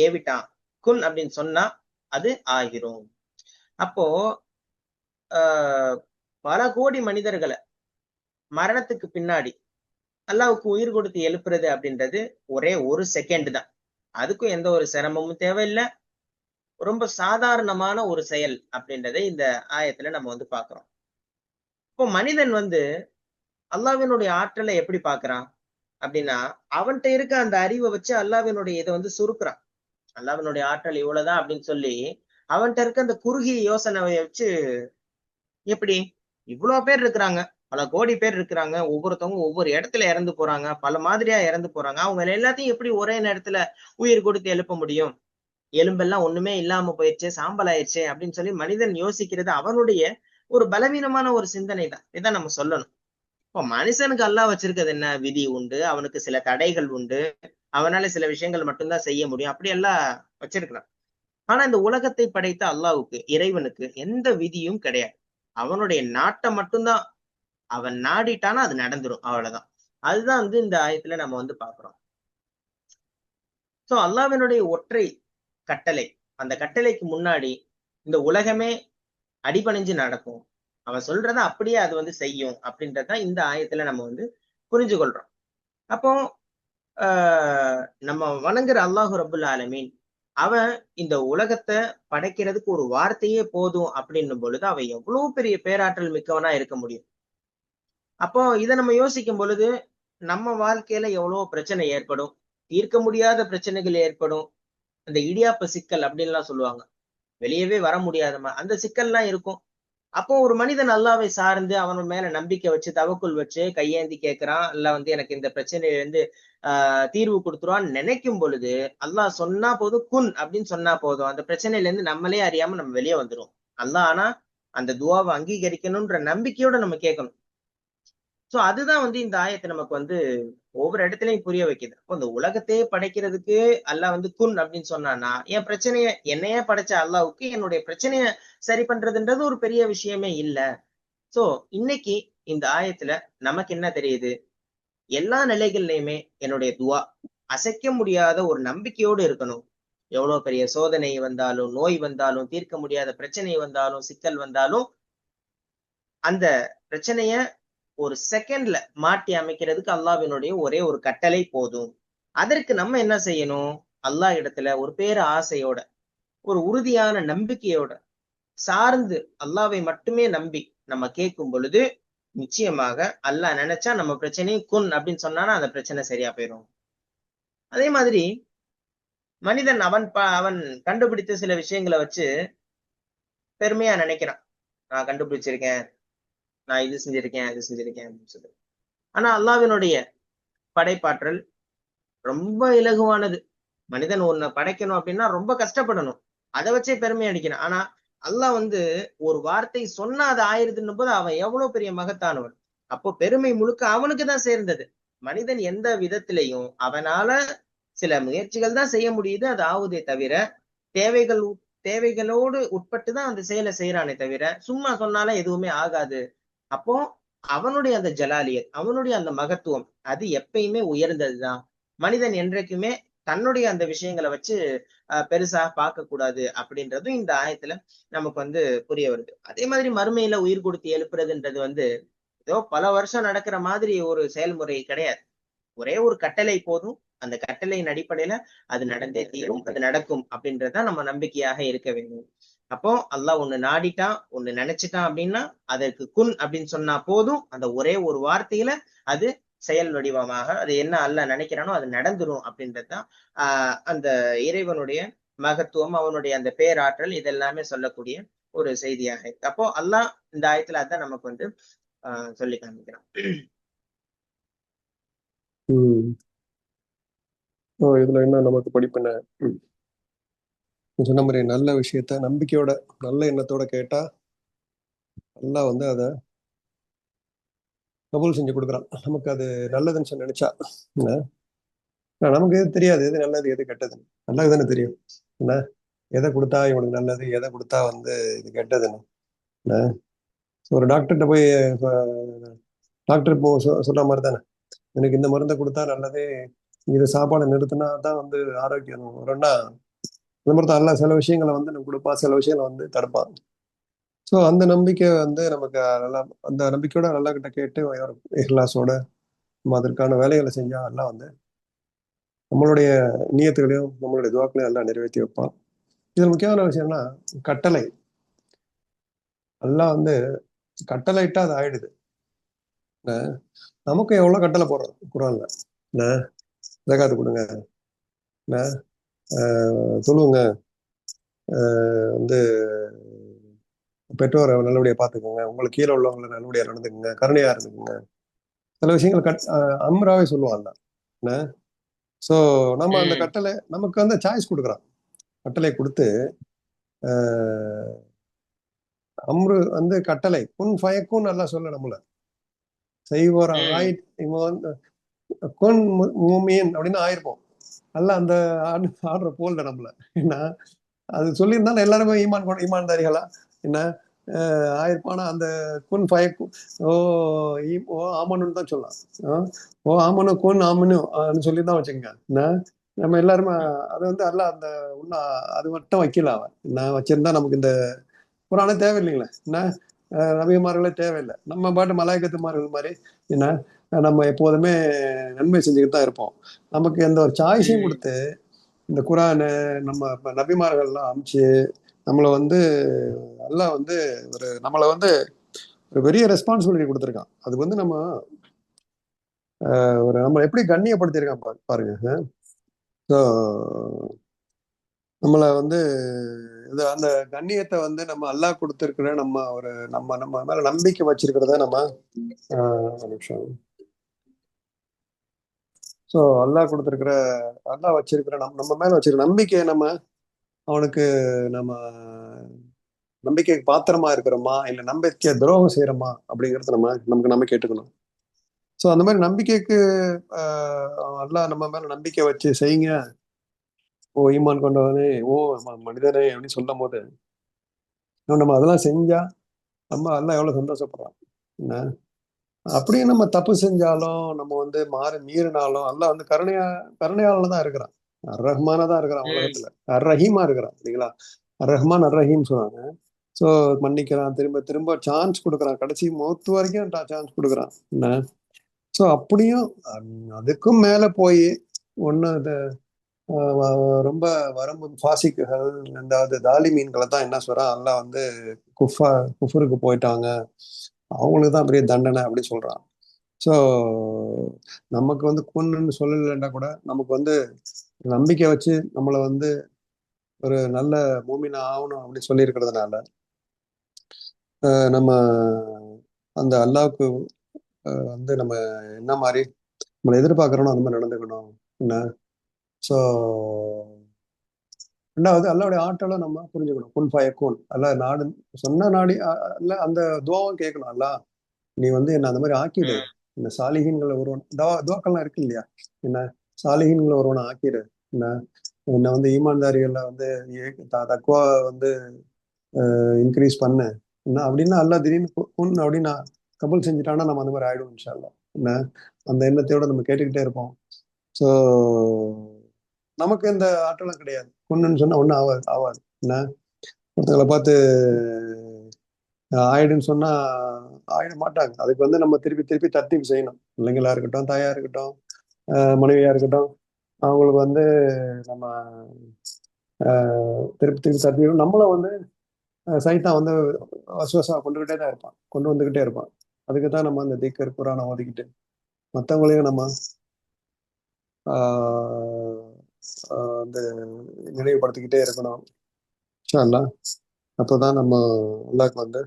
ஏவிட்டான். குன் அப்படின்னு சொன்னா அது ஆகிரும். அப்போ ஆஹ் பல கோடி மனிதர்களை மரணத்துக்கு பின்னாடி அல்லாவுக்கு உயிர் கொடுத்து எழுப்புறது அப்படின்றது ஒரே ஒரு செகண்ட் தான். அதுக்கும் எந்த ஒரு சிரமமும் தேவையில்லை. ரொம்ப சாதாரணமான ஒரு செயல் அப்படின்றதை இந்த ஆயத்துல நம்ம வந்து பாக்குறோம். இப்போ மனிதன் வந்து அல்லாஹ்வினுடைய ஆற்றலை எப்படி பாக்குறான் அப்படின்னா, அவன்கிட்ட இருக்க அந்த அறிவை வச்சு அல்லாஹ்வினுடைய இதை வந்து சுருக்குறான். அல்லாஹ்வினுடைய ஆற்றல் இவ்வளவுதான் அப்படின்னு சொல்லி அவன்கிட்ட இருக்க அந்த குறுகிய யோசனையை வச்சு, எப்படி இவ்வளவு பேர் இருக்கிறாங்க, பல கோடி பேர் இருக்கிறாங்க, ஒவ்வொருத்தவங்க ஒவ்வொரு இடத்துல இறந்து போறாங்க, பல மாதிரியா இறந்து போறாங்க, அவங்க எல்லாத்தையும் எப்படி ஒரே நேரத்துல உயிர் கொடுத்து எழுப்ப முடியும்? எலும்பெல்லாம் ஒண்ணுமே இல்லாம போயிடுச்சு, சாம்பல் ஆயிடுச்சு அப்படின்னு சொல்லி மனிதன் யோசிக்கிறது அவனுடைய ஒரு பலவீனமான ஒரு சிந்தனை தான். இதான் நம்ம சொல்லணும். இப்போ மனுஷனுக்கு அல்லாஹ் வச்சிருக்கிறது என்ன? விதி உண்டு, அவனுக்கு சில தடைகள் உண்டு, அவனால சில விஷயங்கள் மட்டும்தான் செய்ய முடியும், அப்படி எல்லாம் வச்சிருக்கிறான். ஆனா இந்த உலகத்தை படைத்த அல்லாஹ்வுக்கு, இறைவனுக்கு எந்த விதியும் கிடையாது. அவனுடைய நாட்டம் மட்டும்தான். அவன் நாடிட்டானா அது நடந்துரும், அவ்வளவுதான். அதுதான் வந்து இந்த ஆயத்துல நம்ம வந்து பாக்குறோம். சோ அல்லாஹ்வினுடைய ஒற்றை கட்டளை, அந்த கட்டளைக்கு முன்னாடி இந்த உலகமே அடிபணிஞ்சு நடக்கும். அவன் சொல்றத அப்படியே அது வந்து செய்யும் அப்படின்றத இந்த ஆயத்துல நம்ம வந்து புரிஞ்சு கொள்றோம். அப்போ நம்ம வணங்குற அல்லாஹு ரபுல் ஆலமீன் அவன் இந்த உலகத்தை படைக்கிறதுக்கு ஒரு வார்த்தையே போதும் அப்படின்னும் பொழுது அவன் எவ்வளவு பெரிய பேராற்றல் மிக்கவனா இருக்க முடியும். அப்போ இதை நம்ம யோசிக்கும் பொழுது நம்ம வாழ்க்கையில எவ்வளவு பிரச்சனை ஏற்படும், தீர்க்க முடியாத பிரச்சனைகள் ஏற்படும். அந்த இடியாப்ப சிக்கல் அப்படின்லாம் சொல்லுவாங்க, வெளியவே வர முடியாதமா அந்த சிக்கல்லாம் இருக்கும். அப்போ ஒரு மனிதன் அல்லாவை சார்ந்து அவன் மேல நம்பிக்கை வச்சு தவக்குள் வச்சு கையேந்தி கேட்கிறான், அல்லாஹ் வந்து எனக்கு இந்த பிரச்சனையில இருந்து தீர்வு கொடுத்துருவான்னு நினைக்கும் பொழுது அல்லாஹ் சொன்னா போதும், குன் அப்படின்னு சொன்னா போதும், அந்த பிரச்சனையில இருந்து நம்மளே அறியாம நம்ம வெளியே வந்துரும். அல்லாஹ் ஆனா அந்த துவாவை அங்கீகரிக்கணும்ன்ற நம்பிக்கையோட நம்ம கேட்கணும். சோ அதுதான் வந்து இந்த ஆயத்தை நமக்கு வந்து ஒவ்வொரு இடத்துலயும் புரிய வைக்குது. அப்போ இந்த உலகத்தையே படைக்கிறதுக்கு அல்லாஹ் வந்து குன் அப்படின்னு சொன்னான்னா, என் பிரச்சனைய என்னையே படைச்ச அல்லாவுக்கு என்னுடைய பிரச்சனைய சரி பண்றதுன்றது ஒரு பெரிய விஷயமே இல்ல. சோ இன்னைக்கு இந்த ஆயத்துல நமக்கு என்ன தெரியுது? எல்லா நிலைகள்லயுமே என்னுடைய துவா அசைக்க முடியாத ஒரு நம்பிக்கையோடு இருக்கணும். எவ்வளவு பெரிய சோதனை வந்தாலும், நோய் வந்தாலும், தீர்க்க முடியாத பிரச்சனை வந்தாலும், சிக்கல் வந்தாலும், அந்த பிரச்சனைய ஒரு செகண்ட்ல மாற்றி அமைக்கிறதுக்கு அல்லாஹ்வினுடைய ஒரே ஒரு கட்டளை போதும். அதற்கு நம்ம என்ன செய்யணும்? அல்லாஹ் இடத்துல ஒரு பேர ஆசையோட, ஒரு உறுதியான நம்பிக்கையோட சார்ந்து அல்லாவை மட்டுமே நம்பி நம்ம கேட்கும் பொழுது நிச்சயமாக அல்லாஹ் நினைச்சா நம்ம பிரச்சனையை குன் அப்படின்னு சொன்னானா அந்த பிரச்சனை சரியா போயிடும். அதே மாதிரி மனிதன் அவன் கண்டுபிடித்த சில விஷயங்களை வச்சு பெருமையா நினைக்கிறான். நான் கண்டுபிடிச்சிருக்கேன், நான் இது செஞ்சிருக்கேன், அது செஞ்சிருக்கேன் அப்படின்னு சொல்லி. ஆனா அல்லாஹ்வினுடைய படைப்பாற்றல் ரொம்ப இலகுவானது. மனிதன் ஒண்ணு படைக்கணும் அப்படின்னா ரொம்ப கஷ்டப்படணும், அதை வச்சே பெருமை அடிக்கணும். ஆனா அல்லாஹ் வந்து ஒரு வார்த்தை சொன்னா அது ஆயிருதுன்னும் போது அவன் எவ்வளவு பெரிய மகத்தானவன். அப்போ பெருமை முழுக்க அவனுக்கு தான் சேர்ந்தது. மனிதன் எந்த விதத்திலையும் அவனால சில முயற்சிகள் தான் செய்ய முடியுது, அது ஆகுதே தவிர தேவைகள் தேவைகளோடு உட்பட்டுதான் அந்த செயலை செய்யறானே தவிர சும்மா சொன்னாலும் எதுவுமே ஆகாது. அப்போ அவனுடைய அந்த ஜலாலியத், அவனுடைய அந்த மகத்துவம் அது எப்பயுமே உயர்ந்ததுதான். மனிதன் என்றைக்குமே தன்னுடைய அந்த விஷயங்களை வச்சு பெருசா பார்க்க கூடாது அப்படின்றதும் இந்த ஆயத்துல நமக்கு வந்து புரிய வருது. அதே மாதிரி மறுமையில உயிர் கொடுத்து எழுப்புறதுன்றது வந்து ஏதோ பல வருஷம் நடக்கிற மாதிரி ஒரு செயல்முறை கிடையாது. ஒரே ஒரு கட்டளை போதும், அந்த கட்டளையின் அடிப்படையில அது நடந்தே தீரும், அது நடக்கும் அப்படின்றதுதான் நம்ம நம்பிக்கையாக இருக்க வேண்டும். அப்போ அல்லாஹ் ஒண்ணு நாடிட்டான், ஒண்ணு நினைச்சிட்டான் அப்படின்னா அதற்கு குன் அப்படின்னு சொன்னா போதும், அந்த ஒரே ஒரு வார்த்தையில அது செயல் வடிவமாக அது என்ன அல்லாஹ் நினைக்கிறானோ அது நடந்துரும் அப்படின்றதுதான் அந்த இறைவனுடைய மகத்துவம், அவனுடைய அந்த பேராற்றல் இதெல்லாமே சொல்லக்கூடிய ஒரு செய்தியாக இருக்கு. அப்போ அல்லாஹ் இந்த ஆயத்துல அதான் நமக்கு வந்து சொல்லி காமிக்கிறான். இதுல என்ன நமக்கு படிப்பின? நீ சொன்ன மாதிரி நல்ல விஷயத்த நம்பிக்கையோட நல்ல எண்ணத்தோட கேட்டா அல்லாஹ் வந்து அதை கபூல் செஞ்சு கொடுக்குறான். நமக்கு அது நல்லதுன்னு சொல்லி நினைச்சா. என்ன? நமக்கு எது தெரியாது, எது நல்லது எது கெட்டதுன்னு. நல்லா தானே தெரியும். என்ன? எதை கொடுத்தா இவனுக்கு நல்லது, எதை கொடுத்தா வந்து இது கெட்டதுன்னு. என்ன? ஒரு டாக்டர்கிட்ட போய் டாக்டர் இப்போ சொல்ற மாதிரி தானே, எனக்கு இந்த மருந்தை கொடுத்தா நல்லது, இது சாப்பாடை நிறுத்தினா தான் வந்து ஆரோக்கியம் வரும்னா, இந்த மாதிரி தான் எல்லாம் சில விஷயங்களை வந்து நம்ம கொடுப்பா, சில விஷயங்களை வந்து தடுப்பான். ஸோ அந்த நம்பிக்கை வந்து நமக்கு நல்லா, அந்த நம்பிக்கையோட நல்லா கிட்ட கேட்டு இஹ்லாஸோட நம்ம அதற்கான வேலைகளை செஞ்சா எல்லாம் வந்து நம்மளுடைய நியத்துகளையும் நம்மளுடைய துவாக்களையும் எல்லாம் நிறைவேற்றி வைப்பான். இதுல முக்கியமான விஷயம்னா கட்டளை. எல்லாம் வந்து கட்டளையிட்டா அது ஆயிடுது. நமக்கு எவ்வளவு கட்டளை போடுறோம் குரான்ல. என்ன? ஜகாத்து கொடுங்க, என்ன? தொழுவுங்க, வந்து பெற்றோரை நல்லபடியா பாத்துக்கோங்க, உங்களுக்கு கீழே உள்ளவங்களை நல்லபடியா நடந்துக்குங்க, கருணையா இருந்துக்குங்க. சில விஷயங்கள் அம்ராவே சொல்லுவாங்க. என்ன? சோ நம்ம அந்த கட்டளை நமக்கு வந்து சாய்ஸ் கொடுக்குறான். கட்டளை கொடுத்து அம்ரு வந்து கட்டளை குன் ஃபயக்கும் நல்லா சொல்ல நம்மள செய்வோர் இவன் வந்து குன் மூமின் அப்படின்னு ஆயிருப்போம். அல்ல அந்த ஆடுற போல்ல நம்மள. ஏன்னா அது சொல்லியிருந்தாலும் எல்லாருமே ஈமான்தாரிகளா என்ன ஆயிருப்பானா அந்த குன் ஃபயக்கும் ஓ ஆமனுன்னு தான் சொல்லலாம். ஓ ஆமனு குன் ஆமனு சொல்லி தான் வச்சுக்கோங்க. என்ன நம்ம எல்லாருமே அது வந்து அல்ல அந்த உன்ன அது மட்டும் வைக்கல. அவன் நான் வச்சிருந்தா நமக்கு இந்த குரானே தேவையில்லைங்களே. என்ன? நபிமார்களே தேவையில்லை. நம்ம பாட்டு மலாய்க்கத்துமார்கள் மாதிரி என்ன நம்ம எப்போதுமே நன்மை செஞ்சுக்கிட்டு தான் இருப்போம். நமக்கு எந்த ஒரு சாய்ஸையும் கொடுத்து இந்த குரானு நம்ம நபிமார்கள்லாம் அமிச்சு நம்மளை வந்து நல்லா வந்து நம்மளை வந்து ஒரு பெரிய ரெஸ்பான்சிபிலிட்டி கொடுத்துருக்கான். அது வந்து நம்ம நம்ம எப்படி கண்ணியப்படுத்தியிருக்கான் பாருங்க. ஸோ நம்மளை வந்து அந்த கண்ணியத்தை வந்து நம்ம அல்லாஹ் கொடுத்திருக்கிற நம்ம நம்ம மேல நம்பிக்கை வச்சிருக்கிறத நம்ம நிமிஷம். ஸோ அல்லாஹ் கொடுத்திருக்கிற அல்லாஹ் வச்சிருக்கிற நம்ம மேல வச்சிருக்கிற நம்பிக்கையை நம்ம அவனுக்கு நம்ம நம்பிக்கைக்கு பாத்திரமா இருக்கிறோமா இல்ல நம்பிக்கை துரோகம் செய்யறோமா அப்படிங்கறத நமக்கு நம்ம கேட்டுக்கணும். ஸோ அந்த மாதிரி நம்பிக்கைக்கு அல்லாஹ் நம்ம மேல நம்பிக்கை வச்சு செய்யுங்க, ஓ ஈமான் கொண்டவனே, ஓ மனிதனே அப்படின்னு சொல்லும் போது நம்ம அதெல்லாம் செஞ்சா நம்ம எல்லாம் எவ்வளவு சந்தோஷப்படுறோம். என்ன? அப்படியே நம்ம தப்பு செஞ்சாலும் நம்ம வந்து மீறினாலும் எல்லாம் வந்து கருணையால தான் இருக்கிறான். அர் ரஹ்மானா தான் இருக்கிறான் உலகத்துல. அர் ரஹீமா இருக்கிறான் இல்லைங்களா? அர் ரஹ்மான் அர் ரஹீம் சொல்லுவாங்க. ஸோ மன்னிக்கிறான், திரும்ப திரும்ப சான்ஸ் கொடுக்குறான், கடைசி மௌத்து வரைக்கும் சான்ஸ் கொடுக்குறான். என்ன? ஸோ அப்படியும் அதுக்கும் மேல போய் ஒண்ணு ரொம்ப வரம்பு பாசிக்குகள் இந்த தாலி மீன்களை தான் என்ன சொல்றான் எல்லாம் வந்து குஃபருக்கு போயிட்டாங்க, அவங்களுக்கு தான் பெரிய தண்டனை அப்படின்னு சொல்றான். ஸோ நமக்கு வந்து கொன்னுன்னு சொல்லலைன்னா கூட நமக்கு வந்து நம்பிக்கை வச்சு நம்மளை வந்து ஒரு நல்ல மூமினா ஆகணும் அப்படின்னு சொல்லி இருக்கிறதுனால நம்ம அந்த அல்லாவுக்கு வந்து நம்ம என்ன மாதிரி நம்மளை எதிர்பார்க்கறோம் அந்த மாதிரி நடந்துக்கணும். என்ன? ஸோ ரெண்டாவது அல்லாவுடைய ஆற்றலை நம்ம புரிஞ்சுக்கணும். குன் ஃபயக்கூன் அல்ல நாடு சொன்ன நாடி அல்ல அந்த துவாவும் கேட்கணும். அல்ல நீ வந்து என்ன அந்த மாதிரி ஆக்கிடு, இந்த சாலிஹீன்களை ஒருவன் துவாக்கள்லாம் இருக்கு இல்லையா, என்ன சாலிஹீன்களை ஒருவனை ஆக்கிடு, என்ன என்ன வந்து ஈமான்தாரிகள்ல வந்து தக்குவா வந்து இன்க்ரீஸ் பண்ணு என்ன அப்படின்னா அல்ல திடீர்னு குன் அப்படின்னு கபூல் செஞ்சுட்டான்னா நம்ம அந்த மாதிரி ஆயிடும் இன்ஷா அல்லாஹ். என்ன அந்த எண்ணத்தையோட நம்ம கேட்டுக்கிட்டே இருப்போம். ஸோ நமக்கு இந்த ஆற்றலும் கிடையாது. பொண்ணுன்னு சொன்னா ஒன்றும் ஆகாது. என்ன ஒருத்தங்களை பார்த்து ஆயிடுன்னு சொன்னா ஆயிட மாட்டாங்க. அதுக்கு வந்து நம்ம திருப்பி திருப்பி தர்த்தீப் செய்யணும். பிள்ளைங்களா இருக்கட்டும், தாயா இருக்கட்டும், மனைவியா இருக்கட்டும், அவங்களுக்கு வந்து நம்ம திருப்பி திருப்பி தர்த்தீப் நம்மளும் வந்து சைத்தான் வந்து வசுவசா கொண்டுகிட்டே தான் இருப்பான், கொண்டு வந்துகிட்டே இருப்பான். அதுக்கு தான் நம்ம அந்த திக்கர் குரானை ஒதுக்கிட்டு மற்றவங்களையும் நம்ம வந்து நினைவுபடுத்திக்கிட்டே இருக்கணும் இன்ஷா அல்லாஹ். அப்போதான் நம்ம அல்லாஹ்க்கு வந்து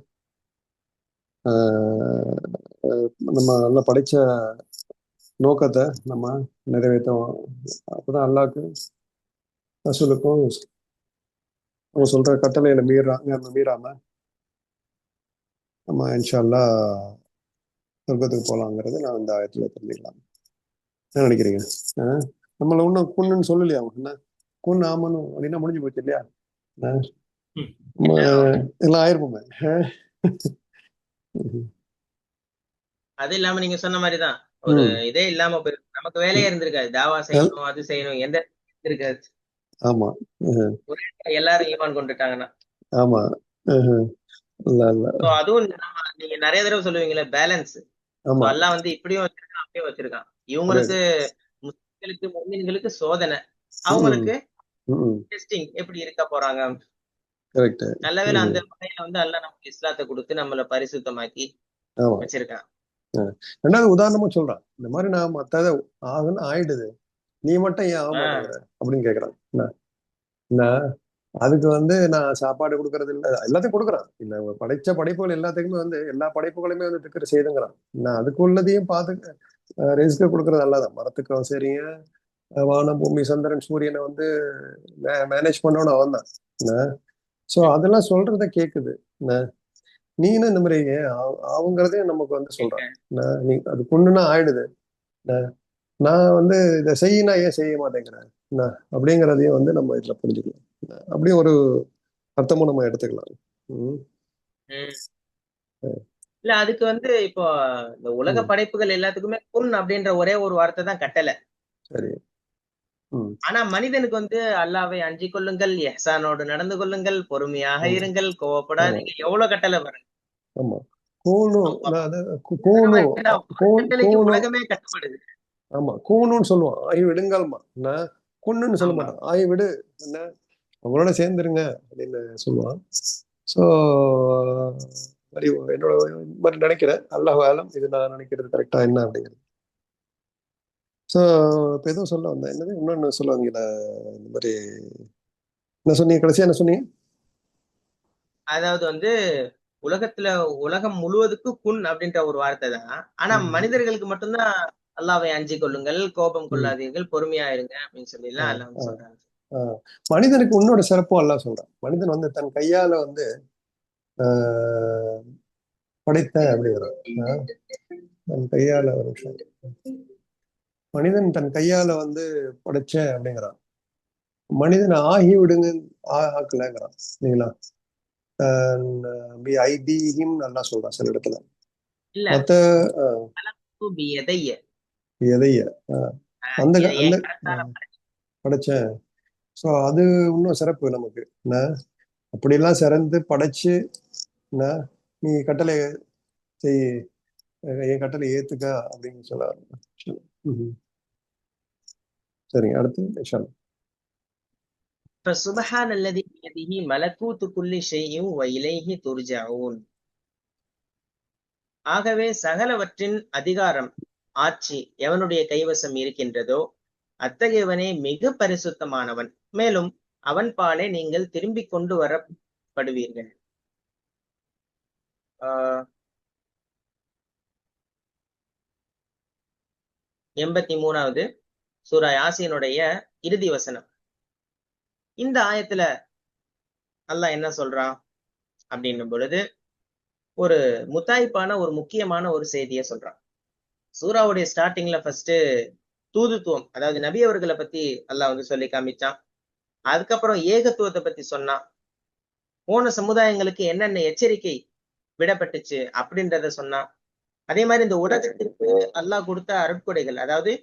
நம்ம நல்லா படிச்ச நோக்கத்தை நம்ம நிறைவேற்றுவோம். அப்போதான் அல்லாஹ்க்கு ரசூலுக்கும் அவங்க சொல்ற கட்டளையில மீறாம நம்ம இன்ஷா அல்லாஹ் சொர்க்கத்துக்கு போலாங்கிறது நான் இந்த ஆயத்துல தெரிஞ்சுக்கலாம். என்ன நினைக்கிறீங்க? ஆஹ் நம்மள இன்னும் குன்னுன்னு சொல்லலையா அவங்க என்ன குன் ஆமனும் அப்படின்னா முடிஞ்சு போச்சு இல்லையா? ஆஹ் நம்ம எல்லாம் ஆயிருப்போமே. அது இல்லாம நீங்க சொன்ன மாதிரிதான் ஒரு ம் இதே இல்லாம போயிருக்கு. நமக்கு வேலையே இருந்திருக்காது. தாவா செய்யணும், அது செய்யணும், எந்த இருக்காது. ஆமா. ஒரே எல்லாரும் ஈமான் கொண்டுட்டாங்கன்னா. ஆமா. இல்ல இல்ல. So அதுவும் நீங்க நிறைய தடவை சொல்லுவீங்களே பேலன்ஸ். ஆமா. அல்லாஹ் வந்து இப்படியும் வச்சிருக்கான், அப்படியும் வச்சிருக்கான். இவங்களுக்கு முஸ்லிம்களுக்கு முஸ்லிம்களுக்கு சோதனை, அவங்களுக்கு டெஸ்டிங் எப்படி இருக்க போறாங்க. கரெக்ட். நல்லவேளை அந்த வகையில வந்து அல்லாஹ் நமக்கு இஸ்லாத்தை கொடுத்து நம்மள பரிசுத்தமாக்கி வச்சிருக்கான். ரெண்டாவது உதாரணமா சொல்றான், இந்த மாதிரி நான் மத்தத ஆகுன்னு ஆயிடுது, நீ மட்டும் ஏன் ஆக மாட்டேங்கிற அப்படின்னு கேக்குறான். என்ன அதுக்கு வந்து நான் சாப்பாடு கொடுக்கறது இல்லை, எல்லாத்தையும் கொடுக்குறான். இல்ல படைச்ச படைப்புகள் எல்லாத்துக்குமே வந்து எல்லா படைப்புகளுமே வந்து திக்கிற செய்துங்கிறான். நான் அதுக்கு உள்ளதையும் பார்த்து ரிஸ்க கொடுக்கறது அல்லாதான். மரத்துக்கும் சரிங்க, வானம் பூமி சந்திரன் சூரியனை வந்து மேனேஜ் பண்ணணும் அவன் தான். சோ அதெல்லாம் சொல்றத கேக்குது. நீனும் இந்த மாதிரி அவங்கிறதையும் நமக்கு வந்து சொல்றான். நீ அது பொண்ணுன்னா ஆயிடுது, நான் வந்து இதை செய்யினா ஏன் செய்ய மாட்டேங்கிறேன் அப்படிங்கிறதையும் வந்து நம்ம இதுல புரிஞ்சுக்கலாம். அப்படியும் ஒரு அர்த்தமும் நம்ம எடுத்துக்கலாம். இல்ல அதுக்கு வந்து இப்போ இந்த உலக படைப்புகள் எல்லாத்துக்குமே குன் அப்படின்ற ஒரே ஒரு வார்த்தை தான் கட்டளை. சரி. ஆனா மனிதனுக்கு வந்து அல்லாவை அஞ்சிக் கொள்ளுங்கள், எஹ்சானோடு நடந்து கொள்ளுங்கள், பொறுமையாக இருங்கள், கோவப்படாதீங்க, எவ்வளவு கட்டளை பாருங்க. ஆமா. உலகமே கட்டுப்படுது. ஆமா, கூணுன்னு சொல்லுவான். ஆய் விடுங்கள்மா, கொன்னுன்னு சொல்ல மாட்டான். ஆய் விடு, என்ன அவங்களோட சேர்ந்துருங்க அப்படின்னு சொல்லுவான். ஸோ என்னோட மாதிரி நினைக்கிறேன். அல்லாஹ் ஆலம் இது நான் நினைக்கிறது கரெக்டா என்ன அப்படிங்கிறது. ஸோ இப்போ எதுவும் சொல்ல வந்தேன், என்னது இன்னொன்னு சொல்லுவாங்கல்ல இந்த மாதிரி, என்ன சொன்னீங்க கடைசியா, என்ன சொன்னீங்க? அதாவது வந்து உலகத்துல உலகம் முழுவதுக்கு குன் அப்படின்ற ஒரு வார்த்தை தான். ஆனா மனிதர்களுக்கு மட்டும்தான் அல்லாவை அஞ்சிக் கொள்ளுங்கள், கோபம் கொள்ளாதீர்கள், பொறுமையா இருங்க அப்படின்னு சொல்லி எல்லாம் அல்லாஹ் சொல்றாங்க. மனிதனுக்கு உன்னோட சிறப்பும் அல்லாஹ் சொல்றான். மனிதன் வந்து தன் கையால வந்து படைத்த அப்படிங்கிறான். தன் கையால ஒரு விஷயம், மனிதன் தன் கையால வந்து படைச்ச அப்படிங்கிறான். மனிதன் ஆகி விடுங்க ஆக்கலங்கிறான் இல்லைங்களா? நல்லா சொல்றான் சில இடத்துல. மத்த எதைய அந்த படைச்சேன். ஸோ அது இன்னும் சிறப்பு நமக்கு. அப்படியெல்லாம் சிறந்து படைச்சு நீ கட்டளை செய், என் கட்டளை ஏத்துக்க அப்படின்னு சொல்ல. சரிங்க, அடுத்து فسبحان الذي بيده ملكوت كل شيء وإليه ترجعون. ஆகவே சகலவற்றின் அதிகாரம் ஆட்சி எவனுடைய கைவசம் இருக்கின்றதோ அத்தகையவனே மிக பரிசுத்தமானவன், மேலும் அவன் பாலே நீங்கள் திரும்பிக் கொண்டு வரப்படுவீர்கள். 83வது சூரா யாசீனுடைய இறுதி வசனம். இந்த ஆயத்துல அல்லாஹ் என்ன சொல்றான் அப்படின்னும் பொழுது ஒரு முத்தாய்ப்பான ஒரு முக்கியமான ஒரு செய்தியை சொல்றான். சூராவுடைய ஸ்டார்டிங்ல ஃபர்ஸ்ட் தூதுத்துவம், அதாவது நபி அவர்களை பத்தி அல்லாஹ் வந்து சொல்லி காமிச்சான். அதுக்கப்புறம் ஏகத்துவத்தை பத்தி சொன்னான். போன சமுதாயங்களுக்கு என்னென்ன எச்சரிக்கை விடப்பட்டுச்சு அப்படின்றத சொன்னான். அதே மாதிரி இந்த உலகத்திற்கு அல்லாஹ் கொடுத்த அருட்கொடைகள், அதாவது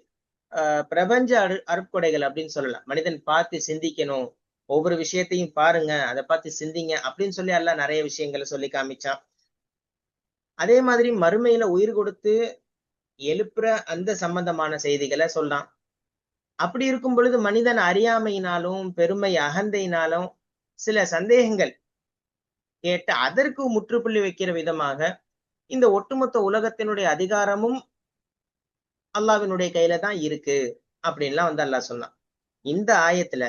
பிரபஞ்ச அருட்கொடைகள் அப்படின்னு சொல்லலாம். மனிதன் பார்த்து சிந்திக்கணும், ஒவ்வொரு விஷயத்தையும் பாருங்க, அதை பார்த்து சிந்திங்க அப்படின்னு சொல்லி அல்லாஹ் நிறைய விஷயங்களை சொல்லி காமிச்சான். அதே மாதிரி மறுமையில உயிர் கொடுத்து எழுப்புற அந்த சம்பந்தமான செய்திகளை சொல்றான். அப்படி இருக்கும் பொழுது மனிதன் அறியாமையினாலும் பெருமை அகந்தையினாலும் சில சந்தேகங்கள் கேட்டு அதற்கு முற்றுப்புள்ளி வைக்கிற விதமாக இந்த ஒட்டுமொத்த உலகத்தினுடைய அதிகாரமும் அல்லாஹ்வினுடைய கையில தான் இருக்கு அப்படின்லாம் வந்து அல்லாஹ் சொன்னான். இந்த ஆயத்துல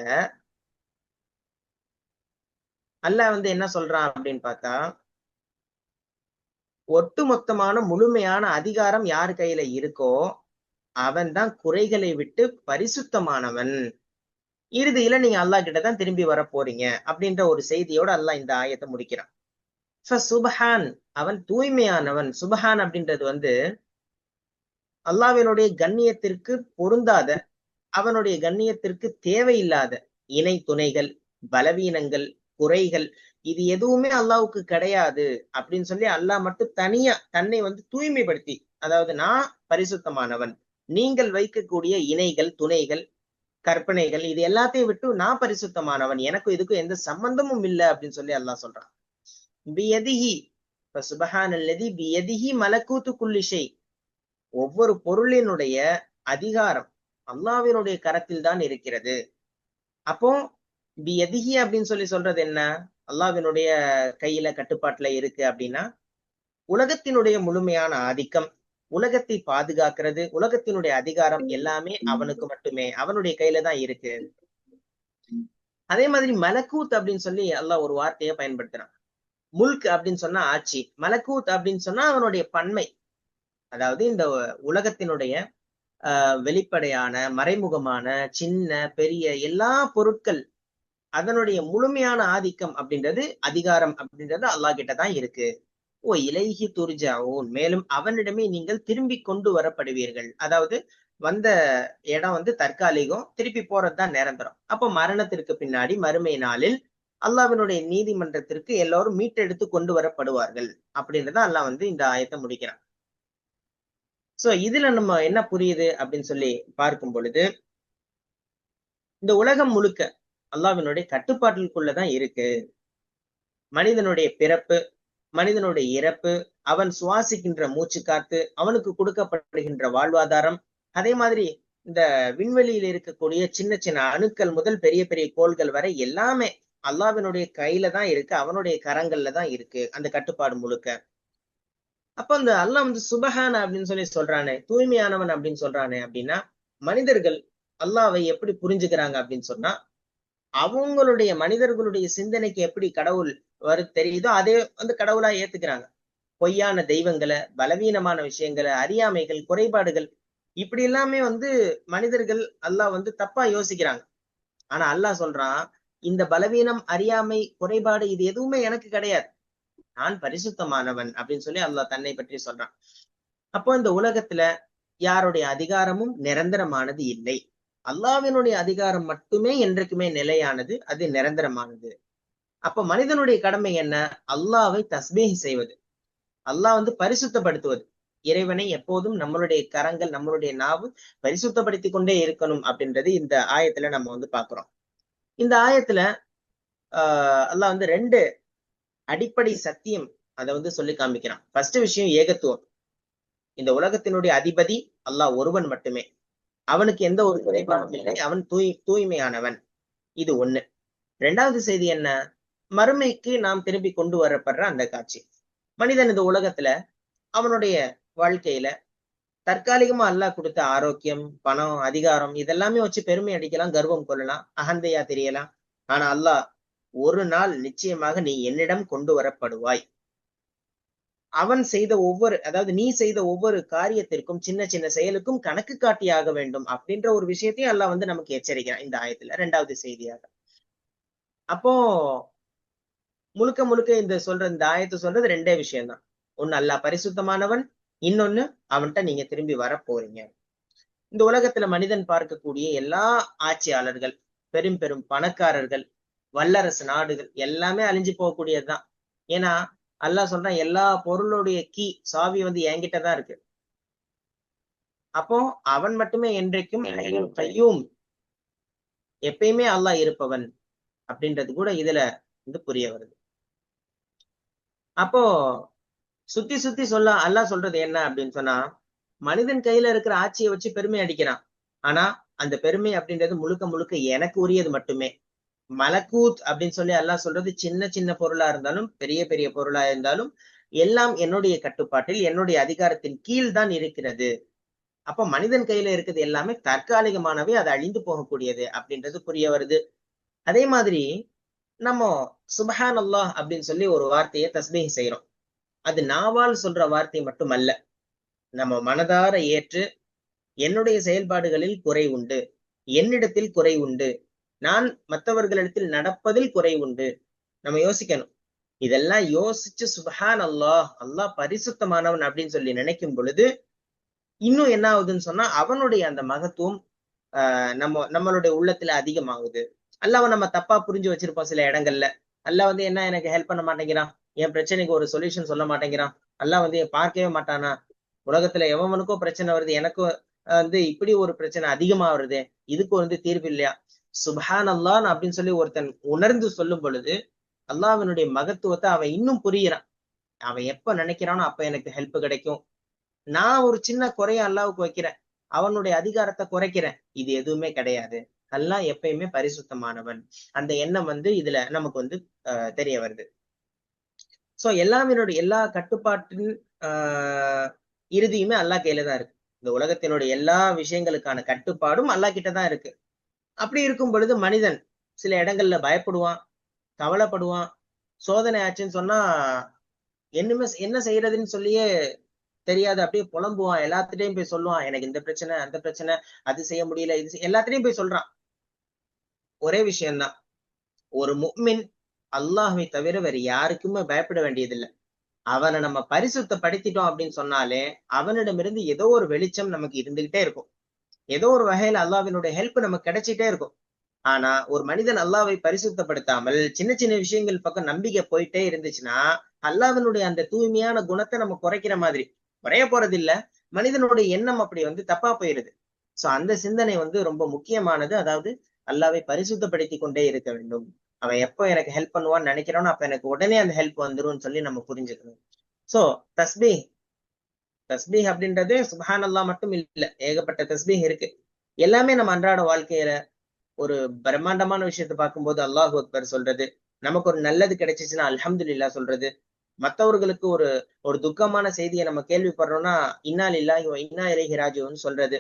அல்லாஹ் வந்து என்ன சொல்றான் அப்படின்னு பார்த்தா, ஒட்டுமொத்தமான முழுமையான அதிகாரம் யார் கையில இருக்கோ அவன் தான் குறைகளை விட்டு பரிசுத்தமானவன். இறுதியில நீங்க அல்லாஹ் கிட்ட தான் திரும்பி வர போறீங்க அப்படின்ற ஒரு செய்தியோட அல்லாஹ் இந்த ஆயத்தை முடிக்கிறான். சுபஹான், அவன் தூய்மையானவன். சுபஹான் அப்படின்றது அல்லாஹ்வினுடைய கண்ணியத்திற்கு பொருந்தாத, அவனுடைய கண்ணியத்திற்கு தேவையில்லாத இணை துணைகள், பலவீனங்கள், குறைகள், இது எதுவுமே அல்லாஹ்வுக்கு கிடையாது அப்படின்னு சொல்லி அல்லாஹ் மட்டும் தனியா தன்னை தூய்மைப்படுத்தி, அதாவது நான் பரிசுத்தமானவன், நீங்கள் வைக்கக்கூடிய இணைகள், துணைகள், கற்பனைகள், இது எல்லாத்தையும் விட்டு நான் பரிசுத்தமானவன், எனக்கும் இதுக்கும் எந்த சம்பந்தமும் இல்லை அப்படின்னு சொல்லி அல்லாஹ் சொல்றான். பியதிஹி, சுபஹானல்லதி பியதிஹி மலக்கூத்து குல்லி ஷை, ஒவ்வொரு பொருளினுடைய அதிகாரம் அல்லாஹ்வினுடைய கரத்தில் தான் இருக்கிறது. அப்போ பியதிஹி அப்படின்னு சொல்லி சொல்றது என்ன? அல்லாஹ்வினுடைய கையில, கட்டுப்பாட்டுல இருக்கு அப்படின்னா, உலகத்தினுடைய முழுமையான ஆதிக்கம், உலகத்தை பாதுகாக்கிறது, உலகத்தினுடைய அதிகாரம் எல்லாமே அவனுக்கு மட்டுமே, அவனுடைய கையில தான் இருக்கு. அதே மாதிரி மலக்கூத் அப்படின்னு சொல்லி அல்லாஹ் ஒரு வார்த்தையை பயன்படுத்துறான். முல்க் அப்படின்னு சொன்னா ஆட்சி, மலக்கூத் அப்படின்னு சொன்னா அவனுடைய பன்மை. அதாவது இந்த உலகத்தினுடைய வெளிப்படையான, மறைமுகமான, சின்ன பெரிய எல்லா பொருட்கள், அதனுடைய முழுமையான ஆதிக்கம் அப்படின்றது, அதிகாரம் அப்படின்றது அல்லாஹ் கிட்ட தான் இருக்கு. ஓ இலைஹி துர்ஜாஊன், மேலும் அவனிடமே நீங்கள் திரும்பி கொண்டு வரப்படுவீர்கள். அதாவது வந்த இடம் தற்காலிகம், திருப்பி போறதுதான் நிரந்தரம். அப்போ மரணத்திற்கு பின்னாடி மறுமை நாளில் அல்லாஹ்வினுடைய நீதிமன்றத்திற்கு எல்லாரும் மீட்டெடுத்து கொண்டு வரப்படுவார்கள் அப்படின்றத அல்லாஹ் இந்த ஆயத்தை முடிக்கிறான். சோ இதுல நம்ம என்ன புரியுது அப்படின்னு சொல்லி பார்க்கும் பொழுது, இந்த உலகம் முழுக்க அல்லாஹ்வினுடைய கட்டுப்பாட்டிற்குள்ளதான் இருக்கு. மனிதனுடைய பிறப்பு, மனிதனுடைய இறப்பு, அவன் சுவாசிக்கின்ற மூச்சு காத்து, அவனுக்கு கொடுக்கப்படுகின்ற வாழ்வாதாரம், அதே மாதிரி இந்த விண்வெளியில் இருக்கக்கூடிய சின்ன சின்ன அணுக்கள் முதல் பெரிய பெரிய கோள்கள் வரை எல்லாமே அல்லாஹ்வினுடைய கையில தான் இருக்கு, அவனுடைய கரங்கள்ல தான் இருக்கு அந்த கட்டுப்பாடு முழுக்க. அப்ப அந்த அல்லாஹ் சுபஹான அப்படின்னு சொல்லி சொல்றானே, தூய்மையானவன் அப்படின்னு சொல்றானே அப்படின்னா, மனிதர்கள் அல்லாஹ்வை எப்படி புரிஞ்சுக்கிறாங்க அப்படின்னு சொன்னா, அவங்களுடைய மனிதர்களுடைய சிந்தனைக்கு எப்படி கடவுள் தெரியுதோ அதே கடவுளா ஏத்துக்கிறாங்க. பொய்யான தெய்வங்களை, பலவீனமான விஷயங்களை, அறியாமைகள், குறைபாடுகள், இப்படி எல்லாமே மனிதர்கள் அல்லாஹ் தப்பா யோசிக்கிறாங்க. ஆனா அல்லாஹ் சொல்றான், இந்த பலவீனம், அறியாமை, குறைபாடு இது எதுவுமே எனக்கு கிடையாது, நான் பரிசுத்தமானவன் அப்படின்னு சொல்லி அல்லாஹ் தன்னை பற்றி சொல்றான். அப்போ இந்த உலகத்துல யாருடைய அதிகாரமும் நிரந்தரமானது இல்லை. அல்லாஹ்வினுடைய அதிகாரம் மட்டுமே என்றைக்குமே நிலையானது, அது நிரந்தரமானது. அப்ப மனிதனுடைய கடமை என்ன? அல்லாஹ்வை தஸ்பீஹ் செய்வது, அல்லாஹ் பரிசுத்தப்படுத்துவது. இறைவனை எப்போதும் நம்மளுடைய கரங்கள், நம்மளுடைய நாவு பரிசுத்தப்படுத்தி கொண்டே இருக்கணும் அப்படின்றது இந்த ஆயத்துல நம்ம பாக்குறோம். இந்த ஆயத்துல அல்லாஹ் 2 அடிப்படை சத்தியம் அதை சொல்லி காமிக்கிறான். ஃபர்ஸ்ட் விஷயம் ஏகத்துவம். இந்த உலகத்தினுடைய அதிபதி அல்லாஹ் ஒருவன் மட்டுமே, அவனுக்கு எந்த ஒரு குறைபாடும் இல்லை, அவன் தூய்மையானவன். இது ஒண்ணு. 2வது செய்தி என்ன? மறுமைக்கு நாம் திரும்பி கொண்டு வரப்படுற அந்த காட்சி. மனிதன் இந்த உலகத்துல அவனுடைய வாழ்க்கையில தற்காலிகமா அல்லாஹ் கொடுத்த ஆரோக்கியம், பணம், அதிகாரம் இதெல்லாமே வச்சு பெருமை அடிக்கலாம், கர்வம் கொள்ளலாம், அகந்தையா தெரியலாம். ஆனா அல்லாஹ் ஒரு நாள் நிச்சயமாக நீ என்னிடம் கொண்டு வரப்படுவாய், அவன் செய்த அதாவது நீ செய்த ஒவ்வொரு காரியத்திற்கும், சின்ன சின்ன செயலுக்கும் கணக்கு காட்டியாக வேண்டும் அப்படின்ற ஒரு விஷயத்தையும் அல்லாஹ் நமக்கு எச்சரிக்கிறான் இந்த ஆயத்துல 2வது செய்தியாக. அப்போ முழுக்க முழுக்க இந்த ஆயத்தை சொல்றது 2 விஷயம்தான். ஒண்ணு அல்லாஹ் பரிசுத்தமானவன், இன்னொன்னு அவன்கிட்ட நீங்க திரும்பி வர போறீங்க. இந்த உலகத்துல மனிதன் பார்க்கக்கூடிய எல்லா ஆட்சியாளர்கள், பெரும் பெரும் பணக்காரர்கள், வல்லரசு நாடுகள் எல்லாமே அழிஞ்சு போகக்கூடியதுதான். ஏன்னா அல்லாஹ் சொல்றான், எல்லா பொருளுடைய சாவி என்கிட்டதான் இருக்கு. அப்போ அவன் மட்டுமே என்றைக்கும் கையும் எப்பயுமே அல்லாஹ் இருப்பவன் அப்படின்றது கூட இதுல புரிய வருது. அப்போ சுத்தி சுத்தி அல்லாஹ் சொல்றது என்ன அப்படின்னு சொன்னா, மனிதன் கையில இருக்கிற ஆட்சியை வச்சு பெருமை அடிக்கிறான். ஆனா அந்த பெருமை அப்படின்றது முழுக்க முழுக்க எனக்கு உரியது மட்டுமே. மலக்கூத் அப்படின்னு சொல்லி அல்லாஹ் சொல்றது சின்ன சின்ன பொருளா இருந்தாலும், பெரிய பெரிய பொருளா இருந்தாலும் எல்லாம் என்னுடைய கட்டுப்பாட்டில், என்னுடைய அதிகாரத்தின் கீழ் தான் இருக்கிறது. அப்ப மனிதன் கையில இருக்கிறது எல்லாமே தற்காலிகமானவே, அது அழிந்து போகக்கூடியது அப்படின்றது புரிய வருது. அதே மாதிரி நம்ம சுபஹான் அல்லாஹ் அப்படின்னு சொல்லி ஒரு வார்த்தையை தஸ்பீஹ் செய்யறோம். அது நாவால் சொல்ற வார்த்தை மட்டுமல்ல, நம்ம மனதார ஏற்று என்னுடைய செயல்பாடுகளில் குறை உண்டு, என்னிடத்தில் குறை உண்டு, நான் மற்றவர்களிடத்தில் நடப்பதில் குறை உண்டு. நம்ம யோசிக்கணும். இதெல்லாம் யோசிச்சு சுபஹான் அல்லாஹ், அல்லாஹ் பரிசுத்தமானவன் அப்படின்னு சொல்லி நினைக்கும் பொழுது இன்னும் என்ன ஆகுதுன்னு சொன்னா அவனுடைய அந்த மகத்துவம் நம்மளுடைய உள்ளத்துல அதிகமாகுது. அல்லாஹ் நம்ம தப்பா புரிஞ்சு வச்சிருப்போம் சில இடங்கள்ல. அல்லாஹ் என்ன எனக்கு ஹெல்ப் பண்ண மாட்டேங்கிறான், என் பிரச்சனைக்கு ஒரு சொல்யூஷன் சொல்ல மாட்டேங்கிறான், அல்லாஹ் பார்க்கவே மாட்டானா, உலகத்துல எவனுக்கோ பிரச்சனை வருது, எனக்கும் இப்படி ஒரு பிரச்சனை அதிகமா வருது, இதுக்கு தீர்வு இல்லையா? சுப்ஹான் அல்லாஹ் அப்படின்னு சொல்லி ஒருத்தன் உணர்ந்து சொல்லும் பொழுது அல்லாஹ்வினுடைய மகத்துவத்தை அவன் இன்னும் புரிகிறான். அவன் எப்ப நினைக்கிறானோ அப்ப எனக்கு ஹெல்ப் கிடைக்கும். நான் ஒரு சின்ன குறைய அல்லாவுக்கு வைக்கிறேன், அவனுடைய அதிகாரத்தை குறைக்கிறேன், இது எதுவுமே கிடையாது. அல்லாஹ் எப்பயுமே பரிசுத்தமானவன். அந்த எண்ணம் இதுல நமக்கு தெரிய வருது. சோ எல்லா கட்டுப்பாட்டின் இறுதியுமே அல்லாஹ் கையில தான் இருக்கு. இந்த உலகத்தினுடைய எல்லா விஷயங்களுக்கான கட்டுப்பாடும் அல்லாஹ் கிட்டதான் இருக்கு. அப்படி இருக்கும் பொழுது மனிதன் சில இடங்கள்ல பயப்படுவான், கவலைப்படுவான். சோதனை ஆச்சுன்னு சொன்னா என்ன செய்யறதுன்னு சொல்லியே தெரியாது, அப்படியே புலம்புவான், எல்லாத்திட்டையும் போய் சொல்லுவான், எனக்கு இந்த பிரச்சனை அந்த பிரச்சனை, அது செய்ய முடியல, இது எல்லாத்திட்டையும் போய் சொல்றான். ஒரே விஷயம்தான், ஒரு முஃமின் அல்லாஹ்வை தவிர வேற யாருக்குமே பயப்பட வேண்டியதில்லை. அவனை நம்ம பரிசுத்தப்படுத்திட்டோம் அப்படின்னு சொன்னாலே அவனிடமிருந்து ஏதோ ஒரு வெளிச்சம் நமக்கு இருந்துகிட்டே இருக்கும். ஏதோ ஒரு வகையில அல்லாஹ்வினுடைய ஹெல்ப் நமக்கு கிடைச்சிட்டே இருக்கும். ஆனா ஒரு மனிதன் அல்லாஹ்வை பரிசுத்தப்படுத்தாமல் சின்ன சின்ன விஷயங்கள் பக்கம் நம்பிக்கை போயிட்டே இருந்துச்சுன்னா அல்லாஹ்வினுடைய அந்த தூய்மையான குணத்தை நம்ம குறைக்கிற மாதிரி, குறைய போறது இல்ல, மனிதனுடைய எண்ணம் அப்படி தப்பா போயிருது. சோ அந்த சிந்தனை ரொம்ப முக்கியமானது. அதாவது அல்லாஹ்வை பரிசுத்தப்படுத்தி கொண்டே இருக்க வேண்டும். அவன் எப்போ எனக்கு ஹெல்ப் பண்ணுவான்னு நினைக்கிறானோ அப்ப எனக்கு உடனே அந்த ஹெல்ப் வந்துரும்னு சொல்லி நம்ம புரிஞ்சுக்கணும். சோ தஸ்பீஹ் தஸ்பீஹ் அப்படின்றது சுப்ஹான் அல்லாஹ் மட்டும் இல்ல, ஏகப்பட்ட தஸ்பீஹ் இருக்கு. எல்லாமே நம்ம அன்றாட வாழ்க்கையில ஒரு பிரம்மாண்டமான விஷயத்தை பார்க்கும்போது அல்லாஹு அக்பர் சொல்றது, நமக்கு ஒரு நல்லது கிடைச்சிச்சுன்னா அல்ஹம்துலில்லாஹ் சொல்றது, மத்தவர்களுக்கு ஒரு ஒரு துக்கமான செய்தியை நம்ம கேள்விப்படுறோம்னா இன்னா லில்லாஹி வ இன்னா இலைஹி ராஜிஊன் சொல்றது,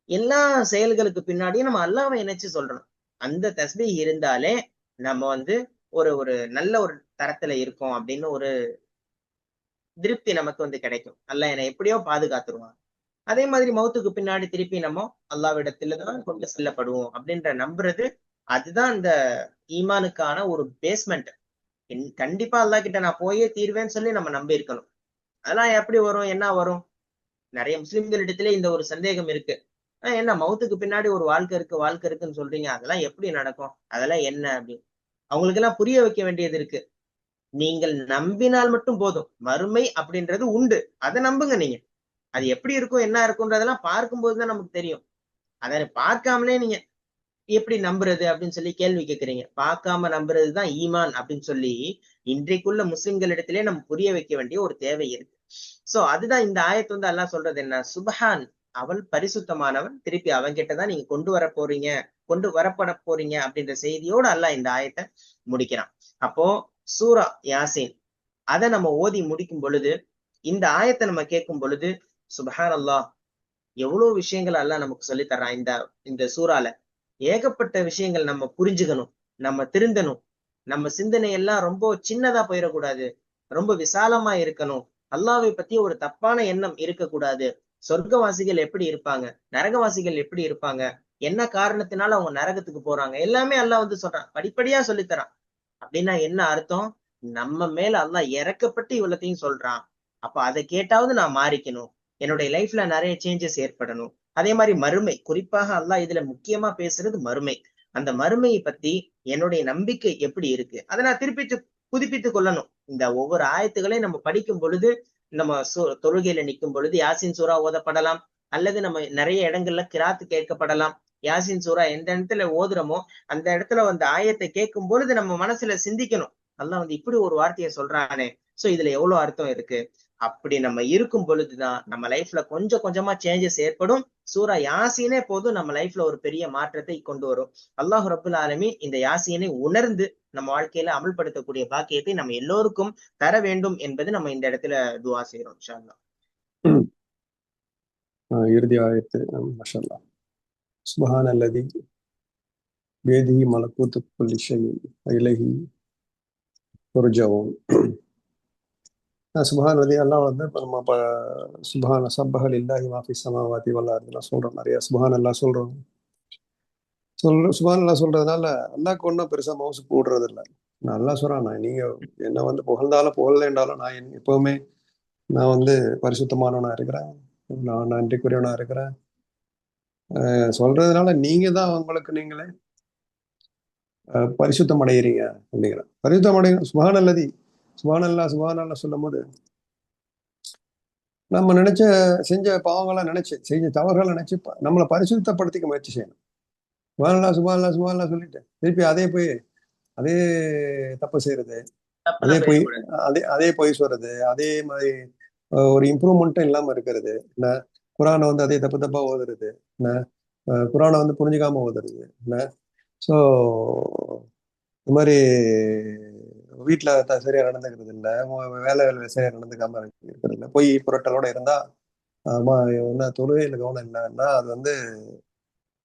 எல்லா செயல்களுக்கு பின்னாடியும் நம்ம அல்லாஹ்வை நினைச்சு சொல்றோம். அந்த தஸ்பீஹ் இருந்தாலே நம்ம ஒரு ஒரு நல்ல ஒரு தரத்துல இருக்கோம் அப்படின்னு ஒரு திருப்தி நமக்கு கிடைக்கும். அல்லாஹ் என்னை எப்படியோ பாதுகாத்துருவான். அதே மாதிரி மௌத்துக்கு பின்னாடி திருப்பி நம்ம அல்லாஹ்விடத்துலதான் கொண்டு செல்லப்படுவோம் அப்படின்ற நம்புறது, அதுதான் இந்த ஈமானுக்கான ஒரு பேஸ்மெண்ட். கண்டிப்பா அல்லாஹ் கிட்ட நான் போயே தீர்வேன்னு சொல்லி நம்ம நம்பி இருக்கணும். அதெல்லாம் எப்படி வரும், என்ன வரும்? நிறைய முஸ்லிம்களிடத்திலே இந்த ஒரு சந்தேகம் இருக்கு. என்ன மௌத்துக்கு பின்னாடி ஒரு வாழ்க்கை இருக்குன்னு சொல்றீங்க, அதெல்லாம் எப்படி நடக்கும், அதெல்லாம் என்ன அப்படின்னு அவங்களுக்கு எல்லாம் புரிய வைக்க வேண்டியது இருக்கு. நீங்கள் நம்பினால் மட்டும் போதும், மறுமை அப்படின்றது உண்டு, அதை நம்புங்க. நீங்க அது எப்படி இருக்கும் என்ன இருக்கும்ன்றதெல்லாம் பார்க்கும்போதுதான் நமக்கு தெரியும். அதை பார்க்காமலே நீங்க எப்படி நம்புறது அப்படின்னு சொல்லி கேள்வி கேட்கறீங்க. பார்க்காம நம்புறதுதான் ஈமான் அப்படின்னு சொல்லி இன்றைக்குள்ள முஸ்லிம்களிடத்திலே நம்ம புரிய வைக்க வேண்டிய ஒரு தேவை இருக்கு. சோ அதுதான் இந்த ஆயத்து அல்லாஹ் சொல்றது என்ன, சுபஹான், அவள் பரிசுத்தமானவன், திருப்பி அவன் கிட்டதான் நீங்க கொண்டு வரப்பட போறீங்க அப்படின்ற செய்தியோடு அல்லாஹ் இந்த ஆயத்தை முடிக்கிறான். அப்போ சூரா யாசின் அதை நம்ம ஓதி முடிக்கும் பொழுது, இந்த ஆயத்தை நம்ம கேட்கும் பொழுது சுபஹான் அல்லாஹ், எவ்வளவு விஷயங்கள் அல்லாஹ் நமக்கு சொல்லி தர்றான். இந்த சூறால ஏகப்பட்ட விஷயங்கள் நம்ம புரிஞ்சுக்கணும், நம்ம திருந்தணும். நம்ம சிந்தனை எல்லாம் ரொம்ப சின்னதா போயிடக்கூடாது, ரொம்ப விசாலமா இருக்கணும். அல்லாஹ்வை பத்தி ஒரு தப்பான எண்ணம் இருக்கக்கூடாது. சொர்க்கவாசிகள் எப்படி இருப்பாங்க, நரகவாசிகள் எப்படி இருப்பாங்க, என்ன காரணத்தினால அவங்க நரகத்துக்கு போறாங்க, எல்லாமே அல்லாஹ் சொல்றான், படிப்படியா சொல்லித்தரான். அப்படின்னா என்ன அர்த்தம்? நம்ம மேல அல்லாஹ் இறக்கப்பட்டு இவ்வளத்தையும் சொல்றான். அப்ப அதை கேட்டாவது நான் மாறிக்கணும், என்னுடைய லைஃப்ல நிறைய சேஞ்சஸ் ஏற்படணும். அதே மாதிரி மறுமை, குறிப்பாக அல்லாஹ் இதுல முக்கியமா பேசுறது மறுமை. அந்த மறுமையை பத்தி என்னுடைய நம்பிக்கை எப்படி இருக்கு, அதை நான் புதுப்பித்துக் கொள்ளணும். இந்த ஒவ்வொரு ஆயத்துகளையும் நம்ம படிக்கும் பொழுது, நம்ம தொழுகையில நிற்கும் பொழுது யாசின் சூரா ஓதப்படலாம், அல்லது நம்ம நிறைய இடங்கள்ல கிராத்து கேட்கப்படலாம். யாசின் சூரா எந்த இடத்துல ஓதுறோமோ அந்த இடத்துல ஆயத்தை கேட்கும் பொழுது நம்ம மனசுல சிந்திக்கணும், அல்லாஹ் இப்படி ஒரு வார்த்தையை சொல்றானே, சோ இதுல எவ்வளவு அர்த்தம் இருக்கு. அப்படி நம்ம இருக்கும் பொழுதுதான் நம்ம லைஃப்ல கொஞ்சம் கொஞ்சமா சேஞ்சஸ் ஏற்படும். சூரா யாசீனே போதும் நம்ம லைஃப்ல ஒரு பெரிய மாற்றத்தை கொண்டு வரும். அல்லாஹ் ரப்புல் ஆலமீன் இந்த யாசீனை உணர்ந்து நம்ம வாழ்க்கையில அமல்படுத்தக்கூடிய பாக்கியத்தை நம்ம எல்லோருக்கும் தர வேண்டும் என்பது நம்ம இந்த இடத்துல துஆ செய்யறோம் இன்ஷா அல்லாஹ். இறுதி ஆயத்து மாஷா அல்லாஹ். சுப்ஹானல்லதி பியதிஹி மலக்கூத்து குல்லி ஷைஇன் வ இலைஹி துர்ஜஊன். சுபஹான் அல்லதி, அல்லாஹ் நம்ம இப்போ சுபஹான சப்பஹ லில்லாஹி மா ஃபிஸ் ஸமாவாதி வல் அர்தி சொல்றோம், நிறைய சுபஹான் அல்லாஹ் சொல்றோம். சுபானல்லா சொல்றதுனால அல்லாஹ்க்கு ஒன்றும் பெருசா மவுசு போடுறது இல்லை. நான் அல்லாஹ் சொல்றான், நான் நீங்க என்ன வந்து புகழ்ந்தாலும் புகழலேண்டாலும் நான் எப்பவுமே நான் வந்து பரிசுத்தமானவனா இருக்கிறேன், நான் நன்றிக்குரியவனா இருக்கிறேன் சொல்றதுனால நீங்க தான் உங்களுக்கு நீங்களே பரிசுத்தம் அடைகிறீங்க அப்படிங்கிற பரிசுத்தம் அடைய சுபானல்லதி சுபானல்லா சொல்லும் போது நம்ம நினைச்ச செஞ்ச பாவங்களா நினைச்சு செஞ்ச தவறுகளை நினைச்சு நம்மளை பரிசுத்தப்படுத்திக்க முயற்சி செய்யணும். சுபானல்லா சொல்லிட்டு திருப்பி அதே போய் அதே தப்பு செய்யறது, அதே தப்புதான் போய் பேசக்கூடாது. அதே பொய் சொல்றது, அதே மாதிரி ஒரு இம்ப்ரூவ்மெண்ட்டும் இல்லாம இருக்கிறது என்ன, குரானை வந்து அதே தப்பு தப்பா ஓதுறது என்ன, குரானை வந்து புரிஞ்சுக்காம ஓதுறது என்ன. ஸோ இந்த மாதிரி வீட்டில் சரியா நடந்துக்கிறது இல்லை, வேலை சரியா நடந்துக்காம இருக்கிறது இல்லை, பொய் புரட்டலோட இருந்தா ஆமா என்ன தொழுகையில கவனம் இல்லைன்னா அது வந்து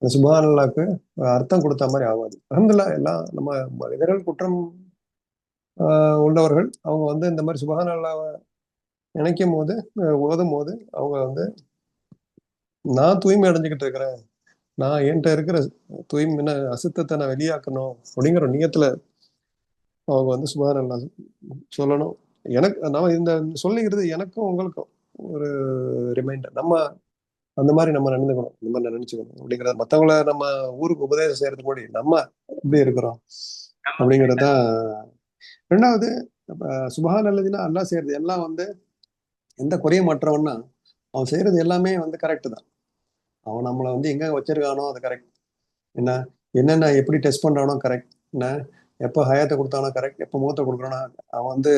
சுபஹானல்லாஹ்க்கு அர்த்தம் கொடுத்த மாதிரி ஆகாது. அல்ஹம்துலில்லாஹ் எல்லாம் நம்ம மனிதர்கள் குற்றம் உள்ளவர்கள். அவங்க வந்து இந்த மாதிரி சுபஹானல்லாஹ் நினைக்கும் போது ஓதும் போது அவங்க வந்து நான் தூய்மை அடைஞ்சுக்கிட்டு இருக்கிறேன், நான் என்கிட்ட இருக்கிற தூய்மை அசுத்தத்தை நான் வெளியாக்கணும் அப்படிங்கிற நியத்துல அவங்க வந்து சுபஹானல்லாஹ் சொல்லணும். எனக்கு நம்ம இந்த சொல்லிக்கிறது எனக்கும் உங்களுக்கும் ஒரு ரிமைண்டர். நம்ம அந்த மாதிரி நம்ம நடந்துக்கணும், இந்த மாதிரி நினைச்சுக்கணும் அப்படிங்கிறத மற்றவங்கள நம்ம ஊருக்கு உபதேசம் செய்யறதுக்கு முன்னாடி நம்ம எப்படி இருக்கிறோம் அப்படிங்கிறதான். ரெண்டாவது சுபஹான் அல்லதுன்னா அல்லாஹ் செய்யறது எல்லாம் வந்து எந்த குறையும் மாற்றவன்னா அவன் செய்யறது எல்லாமே வந்து கரெக்ட் தான். அவன் நம்மளை வந்து எங்க வச்சிருக்கானோ அது கரெக்ட் என்ன, என்னென்ன எப்படி டெஸ்ட் பண்றானோ கரெக்ட் என்ன, எப்போ ஹயாத்தை கொடுத்தானோ கரெக்ட், எப்போ மூத்த கொடுக்குறானோ அவன் வந்து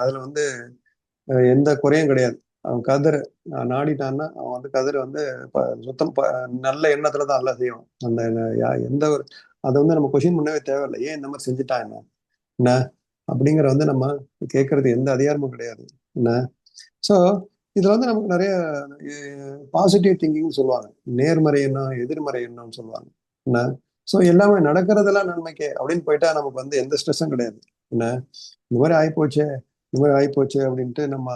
அதுல வந்து எந்த குறையும் கிடையாது. அவன் கதிர் நாடிட்டான்னா அவன் வந்து கதிர் வந்து சுத்தம் நல்ல எண்ணத்துல தான் எல்லாம் செய்வான். அந்த எந்த ஒரு அதை வந்து நம்ம கொஷின் பண்ணவே தேவையில்லை, ஏன் இந்த மாதிரி செஞ்சுட்டான் என்ன அப்படிங்கிற வந்து நம்ம கேட்கறது எந்த அதிகாரமும் கிடையாது என்ன. ஸோ இதுல வந்து நமக்கு நிறைய பாசிட்டிவ் திங்கிங் சொல்லுவாங்க, நேர்மறை எண்ணம் எதிர்மறை எண்ணம்னு சொல்லுவாங்க என்ன. ஸோ எல்லாமே நடக்கிறதெல்லாம் நன்மைக்கே அப்படின்னு போயிட்டா நமக்கு வந்து எந்த ஸ்ட்ரெஸ்ஸும் கிடையாது என்ன. இந்த மாதிரி ஆயிப்போச்சே இந்த மாதிரி ஆயிப்போச்சு அப்படின்ட்டு நம்ம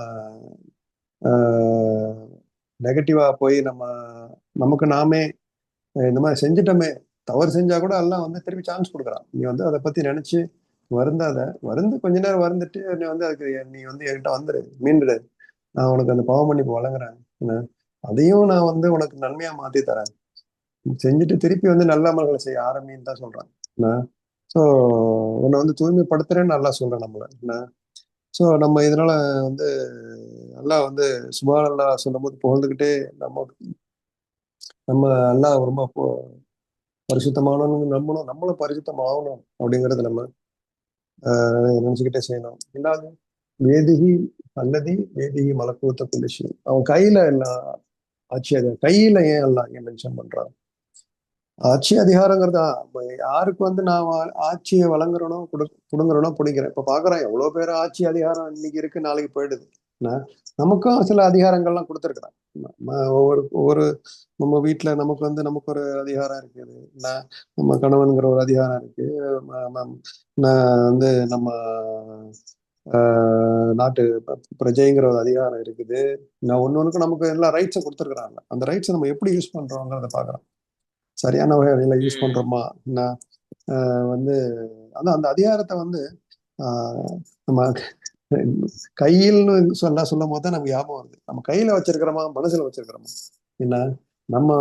நெகட்டிவா போய் நம்ம நமக்கு நாமே இந்த மாதிரி செஞ்சுட்டோமே, தவறு செஞ்சா கூட எல்லாம் வந்து திருப்பி சான்ஸ் கொடுக்குறான். நீ வந்து அதை பத்தி நினைச்சு வருந்தாத, வருந்து கொஞ்ச நேரம் வருந்துட்டு நீ வந்து அதுக்கு நீ வந்து என்கிட்ட வந்துடு, மீண்டுடு, நான் உனக்கு அந்த பாவ மன்னிப்பு வழங்குறேன் என்ன, அதையும் நான் வந்து உனக்கு நன்மையா மாத்தி தரேன், செஞ்சுட்டு திருப்பி வந்து நல்ல அமல்களை செய்ய ஆரம்பின்னு தான் சொல்றேன் என்ன. ஸோ உன்னை வந்து தூய்மைப்படுத்துறேன்னு நல்லா சொல்றேன் நம்மள என்ன. ஸோ நம்ம இதனால வந்து நல்லா வந்து சுபானல்லா சொல்லும் போது புகழ்ந்துக்கிட்டே நம்ம நம்ம நல்லா ரொம்ப பரிசுத்தமானவங்க நம்பணும், நம்மளும் பரிசுத்தம் ஆகணும் அப்படிங்கறது நம்ம நினைச்சுக்கிட்டே செய்யணும். ரெண்டாவது வேதிகி அல்லதி வேதிகி மலக்கூத்த புலிஷி, அவன் கையில எல்லாம் ஆட்சி அதிகாரம் கையில ஏன் எல்லாம் இங்க மென்ஷன் பண்றான். ஆட்சி அதிகாரங்கிறதா யாருக்கு வந்து நான் ஆட்சியை வழங்குறனோ புடுங்குறனோ பிடிக்கிறேன். இப்ப பாக்குறேன் எவ்வளவு பேர் ஆட்சி அதிகாரம் இன்னைக்கு இருக்கு நாளைக்கு போயிடுது. நமக்கும் சில அதிகாரங்கள்லாம் கொடுத்துருக்குறான். நம்ம ஒவ்வொரு ஒவ்வொரு நம்ம வீட்டுல நமக்கு வந்து நமக்கு ஒரு அதிகாரம் இருக்குது, நம்ம கணவன்கிற ஒரு அதிகாரம் இருக்கு, வந்து நம்ம நாட்டு பிரஜைங்கிற ஒரு அதிகாரம் இருக்குது. நான் ஒன்னொன்னுக்கு நமக்கு எல்லா ரைட்ஸும் கொடுத்துருக்குறாங்க. அந்த ரைட்ஸை நம்ம எப்படி யூஸ் பண்றோங்கிறத பாக்குறோம். சரியான வகையில யூஸ் பண்றோமா என்ன வந்து அதான் அந்த அதிகாரத்தை வந்து நம்ம கையில்னு சொல்லும் போது தான் நமக்கு ஞாபகம் வருது, நம்ம கையில வச்சிருக்கிறோமா மனசுல வச்சிருக்கிறோமா என்ன. நம்ம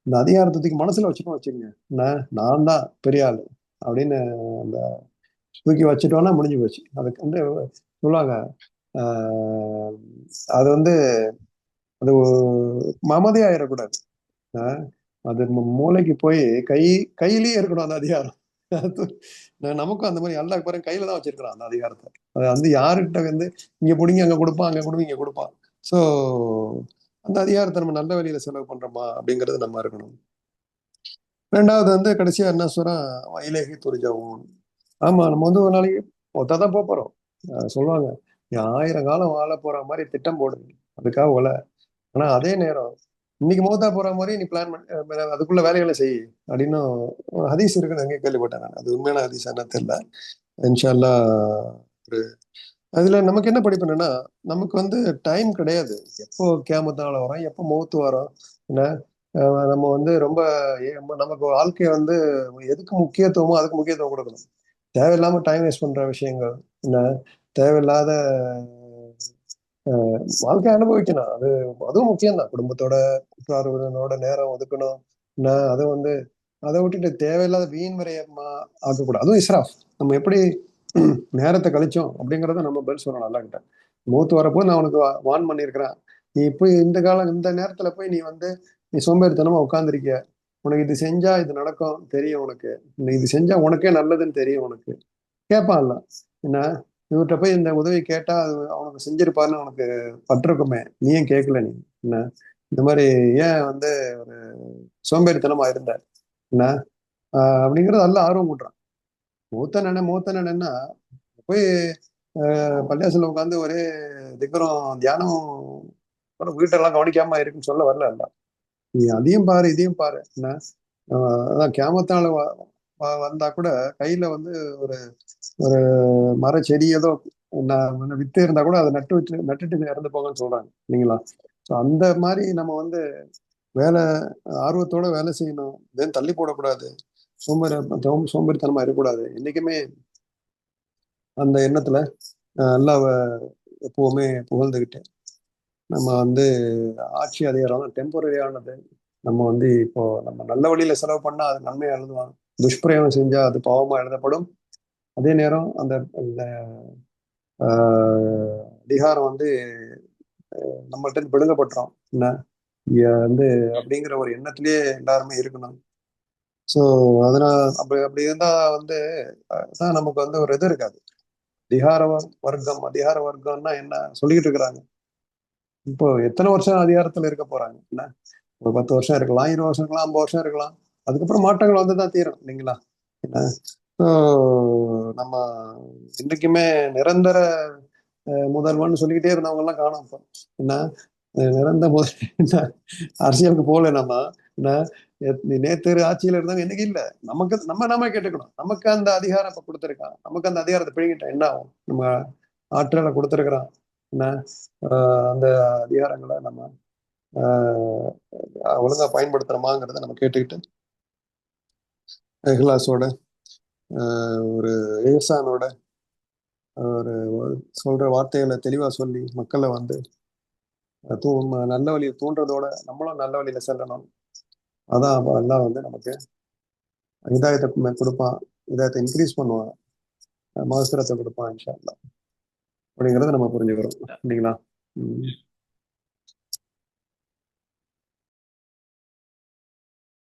இந்த அதிகாரத்துக்கு மனசுல வச்சுக்கணும் வச்சுக்கோங்க என்ன, நான் தான் பெரிய ஆளு அப்படின்னு அந்த தூக்கி வச்சுட்டோம்னா முடிஞ்சு போச்சு. அதுக்கு வந்து சொல்லுவாங்க அது வந்து அது மமதி ஆயிடக்கூடாது, அது மூளைக்கு போய் கையிலேயே இருக்கணும் அந்த அதிகாரம். நமக்கும் அந்த மாதிரி அல்லாஹ் பாருங்க கையில தான் வச்சிருக்கிறான் அந்த அதிகாரத்தை. அது வந்து யாருக்கிட்ட வந்து இங்க பிடிங்க அங்க கொடுப்பான், அங்க கொடுங்க இங்க கொடுப்பான். ஸோ அந்த அதிகாரத்தை நம்ம நல்ல வழியில செலவு பண்றோமா அப்படிங்கிறது நம்ம இருக்கணும். ரெண்டாவது வந்து கடைசியா என்ன சொல்றான், இலேஹி துர்ஜாவும். ஆமா நம்ம வந்து ஒரு நாளைக்கு ஒத்தாதான் போறோம். சொல்லுவாங்க நீ 1000 காலம் வாழ போற மாதிரி திட்டம் போடுங்க அதுக்காக உல, ஆனா அதே நேரம் இன்னைக்கு மௌத்தா போற மாதிரி நீ பிளான் பண்ண அதுக்குள்ள வேலைகளை செய் அப்படின்னு ஒரு ஹதீஸ் இருக்குன்னு அங்கே கேள்விப்பட்டேன் நான். அது உண்மையான ஹதீஸ் என்ன தெரியல. இன்ஷா அல்லாஹ் ஒரு அதுல நமக்கு என்ன படிப்பேன்னா, நமக்கு வந்து டைம் கிடையாது, எப்போ கியாமத்தால வரோம் எப்போ மௌத்து வரோம் என்ன. நம்ம வந்து ரொம்ப நமக்கு வாழ்க்கைய வந்து எதுக்கு முக்கியத்துவமோ அதுக்கு முக்கியத்துவம் கொடுக்கணும். தேவையில்லாம டைம் வேஸ்ட் பண்ற விஷயங்கள், என்ன தேவையில்லாத வாழ்க்கை அனுபவிக்கணும். அதுவும் முக்கியம் தான். குடும்பத்தோட உற்றார் உறவினரோட நேரம் ஒதுக்கணும். என்ன அதை வந்து அதை விட்டுட்டு தேவையில்லாத வீண் விரயமா ஆக்கக்கூடாது. அதுவும் இஸ்ராஃப். நம்ம எப்படி நேரத்தை கழிச்சோம் அப்படிங்கறத நம்ம பதில் சொல்லணும் நல்லா கிட்ட. மூத்து வரப்போ நான் உனக்கு வான் பண்ணியிருக்கிறேன். நீ போய் இந்த காலம் இந்த நேரத்துல போய் நீ சோம்பேறித்தனமா உட்காந்துருக்கிய. உனக்கு இது செஞ்சா இது நடக்கும் தெரியும் உனக்கு. நீ இது செஞ்சா உனக்கே நல்லதுன்னு தெரியும் உனக்கு. கேட்பான்ல. என்ன இவர்கிட்ட போய் இந்த உதவி கேட்டா அது அவனுக்கு செஞ்சிருப்பான்னு உனக்கு பட்டிருக்குமே, நீ ஏன் கேட்கல நீ? என்ன இந்த மாதிரி ஏன் வந்து ஒரு சோம்பேறித்தனமா இருந்த? என்ன அப்படிங்கறது நல்ல ஆர்வம் கூட்டுறான். மூத்த நினைன்னா போய் பள்ளியாசல உட்காந்து ஒரே திக்கரம் தியானம் வீட்டெல்லாம் கவனிக்காம இருக்குன்னு சொல்ல வரல. இல்ல நீ அதையும் பாரு இதையும் பாரு. என்ன அதான் கேமத்தால வந்தா கூட கையில வந்து ஒரு ஒரு மர செடி ஏதோ வித்து இருந்தா கூட அதை நட்டுட்டு இறந்து போங்கன்னு சொல்றாங்க இல்லைங்களா? ஸோ அந்த மாதிரி நம்ம வந்து வேலை ஆர்வத்தோட வேலை செய்யணும். தென் தள்ளி போடக்கூடாது. சோம்பேறித்தனமா இருக்கக்கூடாது. என்னைக்குமே அந்த எண்ணத்துல நல்லா எப்பவுமே புகழ்ந்துகிட்டு நம்ம வந்து ஆட்சி அதிகாரம் டெம்பரரியானது. நம்ம வந்து இப்போ நம்ம நல்ல வழியில செலவு பண்ணா அது நன்மையா எழுதுவாங்க. துஷ்பிரயோகம் செஞ்சா அது பாவமா எழுதப்படும். அதே நேரம் அந்த அதிகாரம் வந்து நம்மள்ட்ட இருந்து பிடுங்கப்பட்டுரும். என்ன வந்து அப்படிங்கிற ஒரு எண்ணத்திலேயே எல்லாருமே இருக்கணும். ஸோ அதனால அப்படி அப்படி இருந்தா வந்து தான் நமக்கு வந்து ஒரு இது இருக்காது. அதிகார வர்க்கம்னா என்ன சொல்லிக்கிட்டு இருக்கிறாங்க. இப்போ எத்தனை வருஷம் அதிகாரத்துல இருக்க போறாங்க? என்ன ஒரு 10 வருஷம் இருக்கலாம், 20 வருஷம் இருக்கலாம், 50 வருஷம் இருக்கலாம். அதுக்கப்புறம் மாற்றங்கள் வந்துதான் தீரும் இல்லைங்களா? என்ன நம்ம இன்னைக்குமே நிரந்தர முதல்வன் சொல்லிக்கிட்டே இருந்தவங்க எல்லாம் காணும். இப்போ என்ன நிரந்தர முதல் அரசியலுக்கு போகல நம்ம. என்ன நேத்து ஆட்சியில இருந்தாங்க, இன்னைக்கு இல்ல. நமக்கு நாம கேட்டுக்கணும். நமக்கு அந்த அதிகாரம் இப்ப கொடுத்துருக்கான். நமக்கு அந்த அதிகாரத்தை பிடிக்கிட்டோம் என்ன ஆகும்? நம்ம ஆற்றலை கொடுத்துருக்குறான். என்ன அந்த அதிகாரங்களை நம்ம ஒழுங்கா பயன்படுத்துறோமாங்கிறத நம்ம கேட்டுக்கிட்டு இஹ்லாஸோட ஒரு ஏசானோட ஒரு சொல்ற வார்த்தைகளை தெளிவா சொல்லி மக்களை வந்து நல்ல வழியை தூண்டுறதோட நம்மளும் நல்ல வழியில செல்லணும். அதான் எல்லாம் வந்து நமக்கு இதாயத்தை கொடுப்பான். இதாயத்தை இன்க்ரீஸ் பண்ணுவான். மகசுரத்தை கொடுப்பான் இன்ஷா அல்லாஹ். அப்படிங்கிறத நம்ம புரிஞ்சுக்கிறோம் இல்லைங்களா?